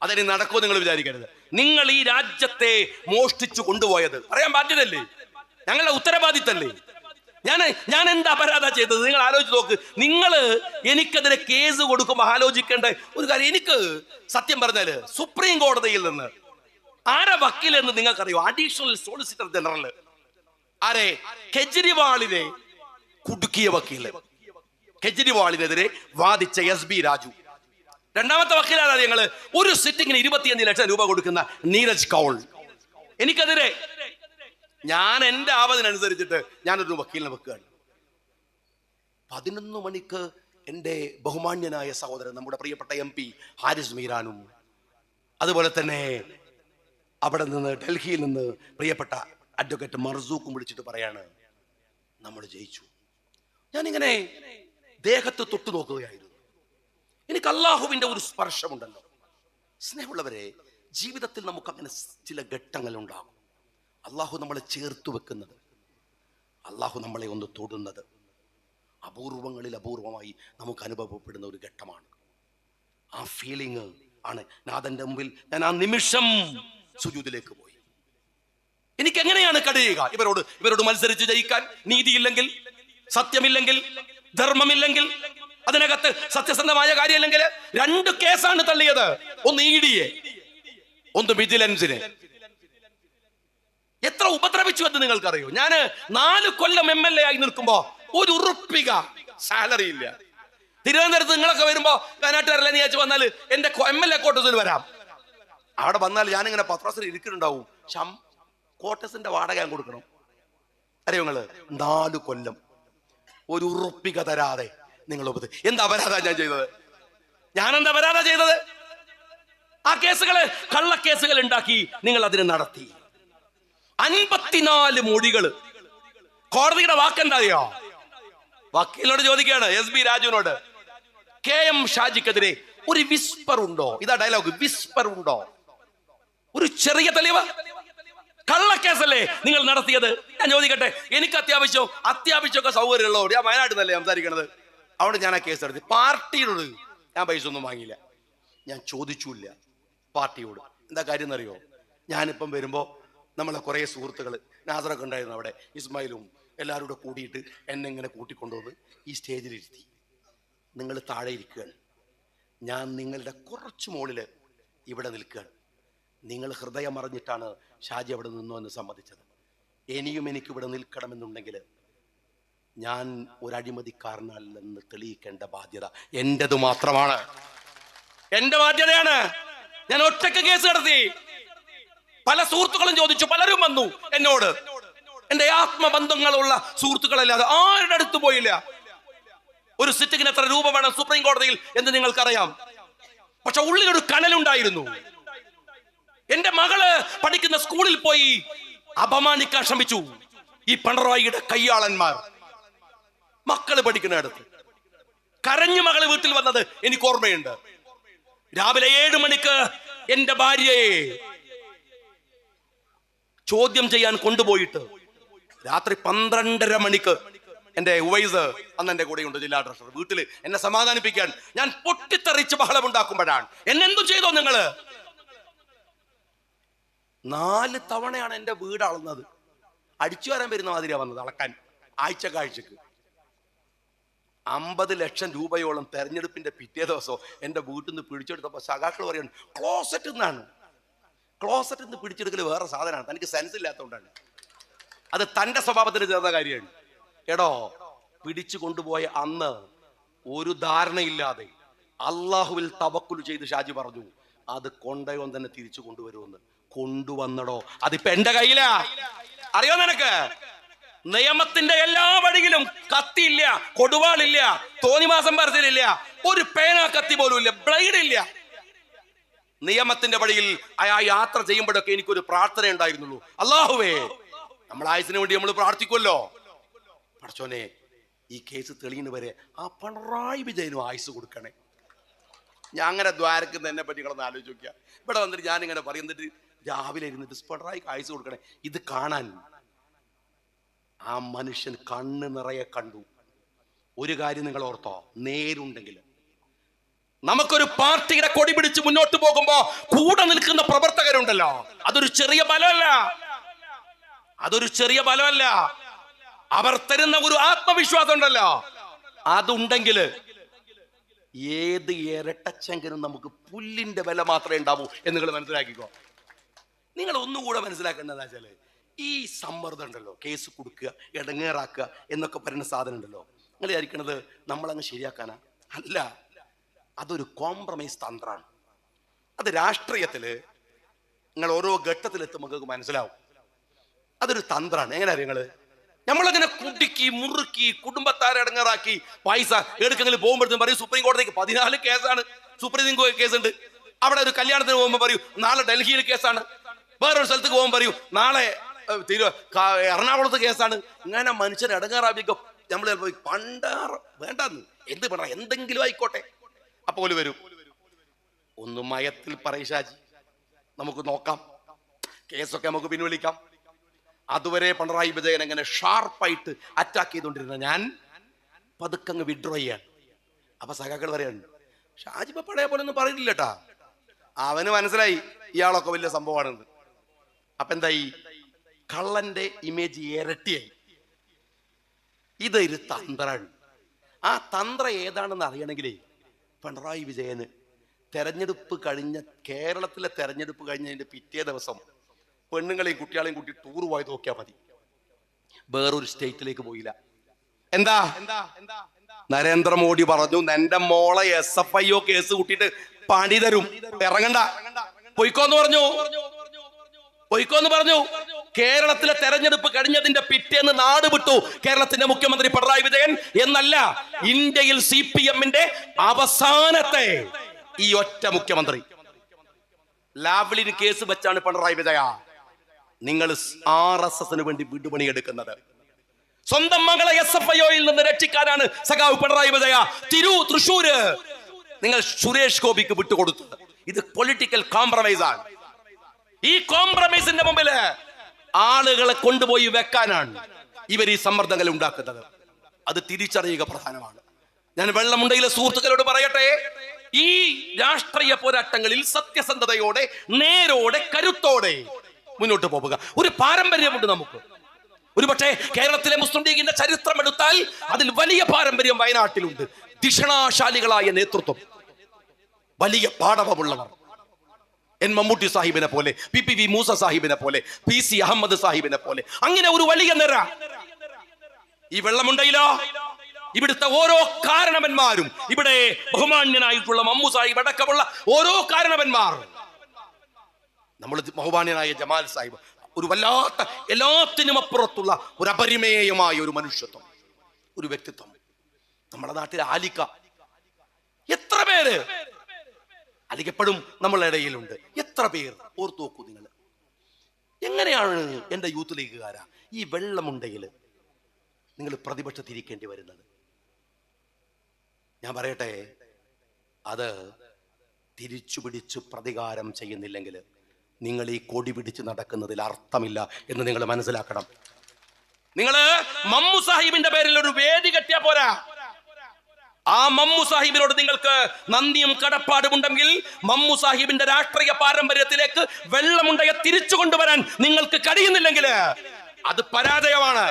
A: അതിന് നടക്കുമോ നിങ്ങൾ വിചാരിക്കരുത്. നിങ്ങൾ ഈ രാജ്യത്തെ മോഷ്ടിച്ചു കൊണ്ടുപോയത് പറയാൻ ബാധ്യതല്ലേ? ഞങ്ങളുടെ ഉത്തരവാദിത്തല്ലേ? ഞാൻ എന്താ അപരാധ ചെയ്തത്? നിങ്ങൾ ആലോചിച്ച് നോക്ക്. നിങ്ങൾ എനിക്കെതിരെ കേസ് കൊടുക്കുമ്പോൾ ആലോചിക്കേണ്ട ഒരു കാര്യം, എനിക്ക് സത്യം പറഞ്ഞാല് സുപ്രീം കോടതിയിൽ നിന്ന് ആരെ വക്കീലെന്ന് നിങ്ങൾക്കറിയോ? Additional solicitor general. ആരെ? കെജ്രിവാളിനെ കുടുക്കിയ വക്കീല്, കെജ്രിവാളിനെതിരെ വാദിച്ച SB രാജു. രണ്ടാമത്തെ വക്കീലാണ് ഞങ്ങള് ഒരു സിറ്റിങ്ങിന് 25 ലക്ഷം രൂപ കൊടുക്കുന്ന നീരജ് കൗൾ. എനിക്കെതിരെ ഞാൻ എന്റെ ആവതിനനുസരിച്ചിട്ട് ഞാനൊരു വക്കീലിനെ വെക്കുകയാണ്. 11 മണിക്ക് എൻ്റെ ബഹുമാന്യനായ സഹോദരൻ, നമ്മുടെ പ്രിയപ്പെട്ട MP ഹാരിസ് മീരാനും, അതുപോലെ തന്നെ അവിടെ നിന്ന് ഡൽഹിയിൽ നിന്ന് പ്രിയപ്പെട്ട അഡ്വക്കേറ്റ് മർസൂഖും വിളിച്ചിട്ട് പറയാണ്, നമ്മൾ ജയിച്ചു. ഞാനിങ്ങനെ ദേഹത്ത് തൊട്ടു നോക്കുകയായിരുന്നു. എനിക്ക് അള്ളാഹുവിന്റെ ഒരു സ്പർശമുണ്ടല്ലോ. സ്നേഹമുള്ളവരെ, ജീവിതത്തിൽ നമുക്ക് അങ്ങനെ ചില ഘട്ടങ്ങൾ ഉണ്ടാകും. അള്ളാഹു നമ്മളെ ചേർത്ത് വെക്കുന്നത്, അള്ളാഹു നമ്മളെ ഒന്ന് തൊടുന്നത് അപൂർവങ്ങളിൽ അപൂർവമായി നമുക്ക് അനുഭവപ്പെടുന്ന ഒരു ഘട്ടമാണ്. ആ ഫീലിംഗ് ആണ് നാഥന്റെ മുമ്പിൽ ഞാൻ ആ നിമിഷം സുജൂദിലേക്ക് പോയി. എനിക്ക് എങ്ങനെയാണ് കഴിയുക ഇവരോട് മത്സരിച്ച് ജയിക്കാൻ? നീതിയില്ലെങ്കിൽ, സത്യമില്ലെങ്കിൽ, ധർമ്മമില്ലെങ്കിൽ, അതിനകത്ത് സത്യസന്ധമായ കാര്യമില്ലെങ്കിൽ. 2 കേസാണ് തള്ളിയത്. ഒന്ന് ED-യെ, ഒന്ന് വിജിലൻസിനെ. എത്ര ഉപദ്രവിച്ചു എന്ന് നിങ്ങൾക്കറിയോ? ഞാന് 4 കൊല്ലം MLA ആയി നിൽക്കുമ്പോ ഒരു ഉറുപ്പിക സാലറി ഇല്ല. തിരുവനന്തപുരത്ത് നിങ്ങളൊക്കെ വരുമ്പോ വയനാട്ടുകാരല്ല നീ അയച്ചു വന്നാൽ എന്റെ MLA ക്വാർട്ടേഴ്സിൽ വരാം. അവിടെ വന്നാൽ ഞാനിങ്ങനെ പത്രാസിൽ ഇരിക്കുന്നുണ്ടാവും. ക്വാർട്ടേഴ്സിന്റെ വാടക ഞാൻ കൊടുക്കണം. അറിയോ നിങ്ങള്? 4 കൊല്ലം ഒരു ഉറുപ്പിക തരാതെ നിങ്ങൾ എന്താ അപരാധ ഞാൻ ചെയ്തത്? ഞാനെന്താ അപരാധ ചെയ്തത്? ആ കേസുകള്, കള്ളക്കേസുകൾ ഉണ്ടാക്കി നിങ്ങൾ അതിന് നടത്തി. 54 മൊഴികള്. കോടതിയുടെ വാക്കെന്തായോ? വക്കീലിനോട് ചോദിക്കുകയാണ്, SB രാജുവിനോട്, KM ഷാജിക്കെതിരെ ഒരു വിസ്പർ ഉണ്ടോ? ഇതാ ഡയലോഗ്, വിസ്പർ ഉണ്ടോ? ഒരു ചെറിയ തെളിവ്. കള്ളക്കേസല്ലേ നിങ്ങൾ നടത്തിയത്? ഞാൻ ചോദിക്കട്ടെ, എനിക്ക് അത്യാവശ്യമൊക്കെ സൗകര്യമുള്ളതോട് ഞാൻ വയനാട്ടിൽ നിന്നല്ലേ സംസാരിക്കണത്. അവിടെ ഞാൻ ആ കേസ് നടത്തി. പാർട്ടിയോട് ഞാൻ പൈസ ഒന്നും വാങ്ങിയില്ല, ഞാൻ ചോദിച്ചില്ല പാർട്ടിയോട്. എന്താ കാര്യം എന്നറിയോ? ഞാനിപ്പം വരുമ്പോ നമ്മളെ കുറെ സുഹൃത്തുക്കൾ, നാസറൊക്കെ ഉണ്ടായിരുന്നു അവിടെ, ഇസ്മായിലും എല്ലാവരും കൂടെ കൂടിയിട്ട് എന്നെ ഇങ്ങനെ കൂട്ടിക്കൊണ്ടുവന്ന് ഈ സ്റ്റേജിലിരുത്തി. നിങ്ങൾ താഴെ ഇരിക്കുകയാണ്, ഞാൻ നിങ്ങളുടെ കുറച്ച് മുകളിൽ ഇവിടെ നിൽക്കുകയാണ്. നിങ്ങൾ ഹൃദയം അറിഞ്ഞിട്ടാണ് ഷാജി അവിടെ നിന്നോ എന്ന് സമ്മതിച്ചത്. ഇനിയും എനിക്കിവിടെ നിൽക്കണമെന്നുണ്ടെങ്കിൽ ഞാൻ ഒരു അഴിമതിക്കാരനല്ലെന്ന് തെളിയിക്കേണ്ട ബാധ്യത എന്റേത് മാത്രമാണ്. എന്റെ ബാധ്യതയാണ്. ഞാൻ ഒറ്റയ്ക്ക് കേസ് നടത്തി. പല സുഹൃത്തുക്കളും ചോദിച്ചു, പലരും വന്നു എന്നോട്. എന്റെ ആത്മബന്ധങ്ങളുള്ള സുഹൃത്തുക്കളല്ലാതെ ആരുടെ അടുത്ത് പോയില്ല. ഒരു സിറ്റിങ്ങിന് എത്ര രൂപ വേണം സുപ്രീം കോടതിയിൽ എന്ന് നിങ്ങൾക്കറിയാം. പക്ഷെ ഉള്ളിലൊരു കനലുണ്ടായിരുന്നു. എന്റെ മകള് പഠിക്കുന്ന സ്കൂളിൽ പോയി അപമാനിക്കാൻ ശ്രമിച്ചു ഈ പിണറായിയുടെ കയ്യാളന്മാർ. മക്കള് പഠിക്കുന്നിടത്ത് കരഞ്ഞു മകള് വീട്ടിൽ വന്നത് എനിക്ക് ഓർമ്മയുണ്ട്. രാവിലെ 7 മണിക്ക് എന്റെ ഭാര്യയെ ചോദ്യം ചെയ്യാൻ കൊണ്ടുപോയിട്ട് രാത്രി 12:30 മണിക്ക് എന്റെ ഉവൈസ്, അന്ന് എന്റെ കൂടെയുണ്ട് ജില്ലാ ട്രഷറർ, വീട്ടിൽ എന്നെ സമാധാനിപ്പിക്കാൻ ഞാൻ പൊട്ടിത്തെറിച്ച് ബഹളമുണ്ടാക്കുമ്പോഴാണ് എന്നെന്തു ചെയ്തോ നിങ്ങള്? 4 തവണയാണ് എന്റെ വീട് അളന്നത്. അടിച്ചു വരാൻ വരുന്ന മാതിരിയാ വന്നത് അളക്കാൻ. ആഴ്ചക്ക് 50 ലക്ഷം രൂപയോളം തെരഞ്ഞെടുപ്പിന്റെ പിറ്റേ ദിവസം എന്റെ വീട്ടിൽ നിന്ന് പിടിച്ചെടുത്തപ്പോ സഖാക്കൾ പറയാണ്, ക്ലോസറ്റ് നിന്ന് പിടിച്ചെടുക്കൽ വേറെ സാധനമാണ്, തനിക്ക് സെൻസ് ഇല്ലാത്തതുകൊണ്ടാണ്. അത് തന്റെ സ്വഭാവത്തിന് ചേർന്ന കാര്യമാണ്. എടോ, പിടിച്ചു കൊണ്ടുപോയ അന്ന് ഒരു ധാരണയില്ലാതെ അള്ളാഹുവിൽ തവക്കുൽ ചെയ്ത് ഷാജി പറഞ്ഞു, അത് കൊണ്ടയോൻ തന്നെ തിരിച്ചു കൊണ്ടുവരുമെന്ന്. കൊണ്ടുവന്നടോ, അതിപ്പോ എന്റെ കയ്യിലാ. അറിയോ നിനക്ക്? നിയമത്തിന്റെ എല്ലാ വഴിയിലും കത്തിയില്ല, കൊടുവാളില്ല, തോന്നിമാസം പറച്ചിലില്ല, ഒരു പേന കത്തി പോലും ഇല്ല, ബ്ലേഡ് ഇല്ല. നിയമത്തിന്റെ വഴിയിൽ അയാൾ യാത്ര ചെയ്യുമ്പോഴൊക്കെ എനിക്കൊരു പ്രാർത്ഥന ഉണ്ടായിരുന്നുള്ളൂ. അല്ലാഹുവേ, നമ്മൾ ആയുസിന് വേണ്ടി നമ്മൾ പ്രാർത്ഥിക്കുമല്ലോ, പടച്ചോനെ ഈ കേസ് തെളിയുന്നവരെ ആ പിണറായി വിജയനും ആയുസ് കൊടുക്കണേ. ഞാൻ അങ്ങനെ ദ്വാരക്കുന്ന എന്നെ പറ്റി നിങ്ങളൊന്ന് ആലോചിച്ച് നോക്കിയാ. ഇവിടെ വന്നിട്ട് ഞാനിങ്ങനെ പറയുന്നിട്ട് രാവിലെ ഇരുന്നിട്ട് പിണറായിക്ക് ആയുസ് കൊടുക്കണേ. ഇത് കാണാൻ ആ മനുഷ്യൻ കണ്ണ് നിറയെ കണ്ടു. ഒരു കാര്യം നിങ്ങൾ ഓർത്തോ, നേരുണ്ടെങ്കിൽ നമുക്കൊരു പാർട്ടിയുടെ കൊടി പിടിച്ച് മുന്നോട്ട് പോകുമ്പോ കൂടെ നിൽക്കുന്ന പ്രവർത്തകരുണ്ടല്ലോ, അതൊരു ചെറിയ ബലമല്ല. അവർ തരുന്ന ഒരു ആത്മവിശ്വാസം ഉണ്ടല്ലോ, അതുണ്ടെങ്കിൽ ഏത് ഇരട്ടച്ചെങ്കിലും നമുക്ക് പുല്ലിന്റെ വില മാത്രമേ ഉണ്ടാവൂ എന്ന് നിങ്ങൾ മനസ്സിലാക്കിക്കോ. നിങ്ങൾ ഒന്നുകൂടെ മനസ്സിലാക്കേണ്ടതെന്ന് വെച്ചാല്, ഈ സമ്മർദ്ദം ഉണ്ടല്ലോ, കേസ് കൊടുക്കുക, ഇടങ്ങേറാക്കുക എന്നൊക്കെ പറയുന്ന സാധനം ഉണ്ടല്ലോ, നിങ്ങൾ വിചാരിക്കണത് നമ്മളങ്ങ് ശരിയാക്കാനാ? അല്ല, അതൊരു കോംപ്രമൈസ് തന്ത്രമാണ്. അത് രാഷ്ട്രീയത്തില് നിങ്ങൾ ഓരോ ഘട്ടത്തിലെത്തുമ്പോൾ നിങ്ങൾക്ക് മനസ്സിലാവും. അതൊരു തന്ത്രമാണ്. എങ്ങനെ നിങ്ങള് നമ്മളങ്ങനെ കുടുക്കി മുറുക്കി കുടുംബത്താരെ ഇടങ്ങാറാക്കി പൈസ എടുക്കെങ്കിലും പോകുമ്പോഴത്തേക്കും പറയും സുപ്രീം കോടതിക്ക് 14 കേസാണ്, സുപ്രീം കോടതി കേസുണ്ട്. അവിടെ ഒരു കല്യാണത്തിന് പോകുമ്പോൾ പറയൂ നാളെ ഡൽഹിയിൽ കേസാണ്. വേറൊരു സ്ഥലത്തേക്ക് പോകാൻ പറയൂ, നാളെ എറണാകുളത്ത് കേസാണ്. ഇങ്ങനെ മനുഷ്യൻ ഇടങ്ങാറാവിക്കും. നമ്മൾ ചിലപ്പോൾ പണ്ടാറ് വേണ്ടെന്ന് എന്ത് പറഞ്ഞ എന്തെങ്കിലും ആയിക്കോട്ടെ അപ്പോൾ വരും. ഒന്ന് മയത്തിൽ പറയിഷാജി, നമുക്ക് നോക്കാം, കേസൊക്കെ നമുക്ക് പിൻവലിക്കാം. അതുവരെ പിണറായി വിജയൻ എങ്ങനെ ഷാർപ്പായിട്ട് അറ്റാക്ക് ചെയ്തുകൊണ്ടിരുന്ന ഞാൻ പതുക്കങ്ങ് വിഡ്രോ ചെയ്യാണ്. അപ്പൊ സഖാക്കൾ പറയാണ്, ഷാജി ഇപ്പൊ പഴയ പോലെ ഒന്നും പറയില്ല കേട്ടാ, അവന് മനസ്സിലായി ഇയാളൊക്കെ വലിയ സംഭവമാണെന്ന്. അപ്പൊ എന്തായി, കള്ളന്റെ ഇമേജ് ഇരട്ടിയായി. ഇതൊരു തന്ത്രമാണ്. ആ തന്ത്രം ഏതാണെന്ന് അറിയണമെങ്കിലേ പിണറായി വിജയന് കേരളത്തിലെ തെരഞ്ഞെടുപ്പ് കഴിഞ്ഞതിന്റെ പിറ്റേ ദിവസം പെണ്ണുങ്ങളെയും കുട്ടികളെയും കൂട്ടി ടൂർ പോയത് നോക്കിയാൽ മതി. വേറൊരു സ്റ്റേറ്റിലേക്ക് പോയില്ല. എന്താ നരേന്ദ്രമോദി പറഞ്ഞു, എന്റെ മോളെ SFIO കേസ് കൂട്ടിയിട്ട് പണി തരും, ഇറങ്ങണ്ട, പൊയ്ക്കോന്ന് പറഞ്ഞു. കേരളത്തിലെ തെരഞ്ഞെടുപ്പ് കഴിഞ്ഞതിന്റെ പിറ്റേന്ന് നാട് വിട്ടു കേരളത്തിന്റെ മുഖ്യമന്ത്രി പിണറായി വിജയൻ. എന്നല്ല, ഇന്ത്യയിൽ CPM-ന്റെ അവസാനത്തെ ഈ ഒറ്റ മുഖ്യമന്ത്രി. ലാവ്ലിന് കേസ് വെച്ചാണ് പിണറായി വിജയ നിങ്ങൾ RSSന് വേണ്ടി വിടുപണി എടുക്കുന്നത്. സ്വന്തം മകളെ SFIO-യിൽ നിന്ന് രക്ഷിക്കാനാണ് സഖാവ് പിണറായി വിജയ തൃശൂര് നിങ്ങൾ സുരേഷ് ഗോപിക്ക് വിട്ടുകൊടുത്തു. ഇത് പൊളിറ്റിക്കൽ കോംപ്രമൈസ് ആണ്. ഈ കോംപ്രമൈസിന്റെ മുമ്പില് ആളുകളെ കൊണ്ടുപോയി വെക്കാനാണ് ഇവർ ഈ സമ്മർദ്ദങ്ങൾ ഉണ്ടാക്കുന്നത്. അത് തിരിച്ചറിയുക പ്രധാനമാണ്. ഞാൻ വെള്ളമുണ്ടയിലെ സുഹൃത്തുക്കളോട് പറയട്ടെ, ഈ രാഷ്ട്രീയ പോരാട്ടങ്ങളിൽ സത്യസന്ധതയോടെ, നേരോടെ, കരുത്തോടെ മുന്നോട്ട് പോവുക. ഒരു പാരമ്പര്യമുണ്ട് നമുക്ക്. ഒരുപക്ഷെ കേരളത്തിലെ മുസ്ലിം ലീഗിന്റെ ചരിത്രം എടുത്താൽ അതിൽ വലിയ പാരമ്പര്യം വയനാട്ടിലുണ്ട്. ധിഷണാശാലികളായ നേതൃത്വം, വലിയ പാടവമുള്ളവർ, എൻ മമ്മൂട്ടി സാഹിബിനെ പോലെ, PPV മൂസ സാഹിബിനെ പോലെ, PC അഹമ്മദ് സാഹിബിനെ പോലെ, അങ്ങനെ ഒരു വലിയ നിര. ഈ വെള്ളമുണ്ടയിലോ ഇവിടുത്തെ ഓരോ കാരണവന്മാരും, ഇവിടെ ബഹുമാന്യനായിട്ടുള്ള മമ്മു സാഹിബ് അടക്കമുള്ള ഓരോ കാരണവന്മാർ, നമ്മൾ ബഹുമാന്യനായ ജമാൽ സാഹിബ്, ഒരു വല്ലാത്ത എല്ലാത്തിനും അപ്പുറത്തുള്ള ഒരു അപരിമേയമായ ഒരു മനുഷ്യത്വം, ഒരു വ്യക്തിത്വം. നമ്മുടെ നാട്ടിൽ ആലിക്ക, എത്ര പേര് അധികപ്പെടും നമ്മളുടെ ഇടയിലുണ്ട്. എത്ര പേർ ഓർത്തു നോക്കൂ നിങ്ങൾ. എങ്ങനെയാണ് എന്റെ യൂത്ത് ലീഗുകാരാ ഈ വെള്ളമുണ്ടയിൽ നിങ്ങൾ പ്രതിപക്ഷത്തിരിക്കേണ്ടി വരുന്നത്? ഞാൻ പറയട്ടെ, അത് തിരിച്ചു പിടിച്ചു പ്രതികാരം ചെയ്യുന്നില്ലെങ്കിൽ നിങ്ങൾ ഈ കൊടി പിടിച്ച് നടക്കുന്നതിൽ അർത്ഥമില്ല എന്ന് നിങ്ങൾ മനസ്സിലാക്കണം. നിങ്ങൾ മമ്മു സാഹിബിന്റെ പേരിൽ ഒരു വേദി കെട്ടിയാ പോരാ. ആ മമ്മു സാഹിബിനോട് നിങ്ങൾക്ക് നന്ദിയും കടപ്പാടുമുണ്ടെങ്കിൽ മമ്മു സാഹിബിന്റെ രാഷ്ട്രീയ പാരമ്പര്യത്തിലേക്ക് വെള്ളമുണ്ടയെ തിരിച്ചു കൊണ്ടുവരാൻ നിങ്ങൾക്ക് കഴിയുന്നില്ലെങ്കിൽ അത് പരാജയമാണ്.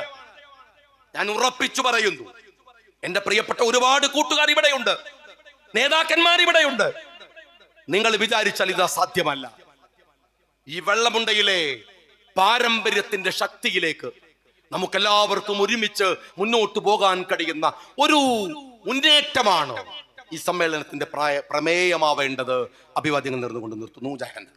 A: ഞാൻ ഉറപ്പിച്ചു പറയുന്നു. എന്റെ പ്രിയപ്പെട്ട ഒരുപാട് കൂട്ടുകാർ ഇവിടെയുണ്ട്, നേതാക്കന്മാർ ഇവിടെയുണ്ട്. നിങ്ങൾ വിചാരിച്ചാൽ ഇത് അസാധ്യമല്ല. ഈ വെള്ളമുണ്ടയിലെ പാരമ്പര്യത്തിന്റെ ശക്തിയിലേക്ക് നമുക്കെല്ലാവർക്കും ഒരുമിച്ച് മുന്നോട്ട് പോകാൻ കഴിയുന്ന ഒരു മുന്നേറ്റമാണ് ഈ സമ്മേളനത്തിന്റെ പ്രമേയമാവേണ്ടത്. അഭിവാദ്യങ്ങൾ നേർന്നുകൊണ്ട് നിർത്തുന്നു. ജയ് ഹിന്ദ്.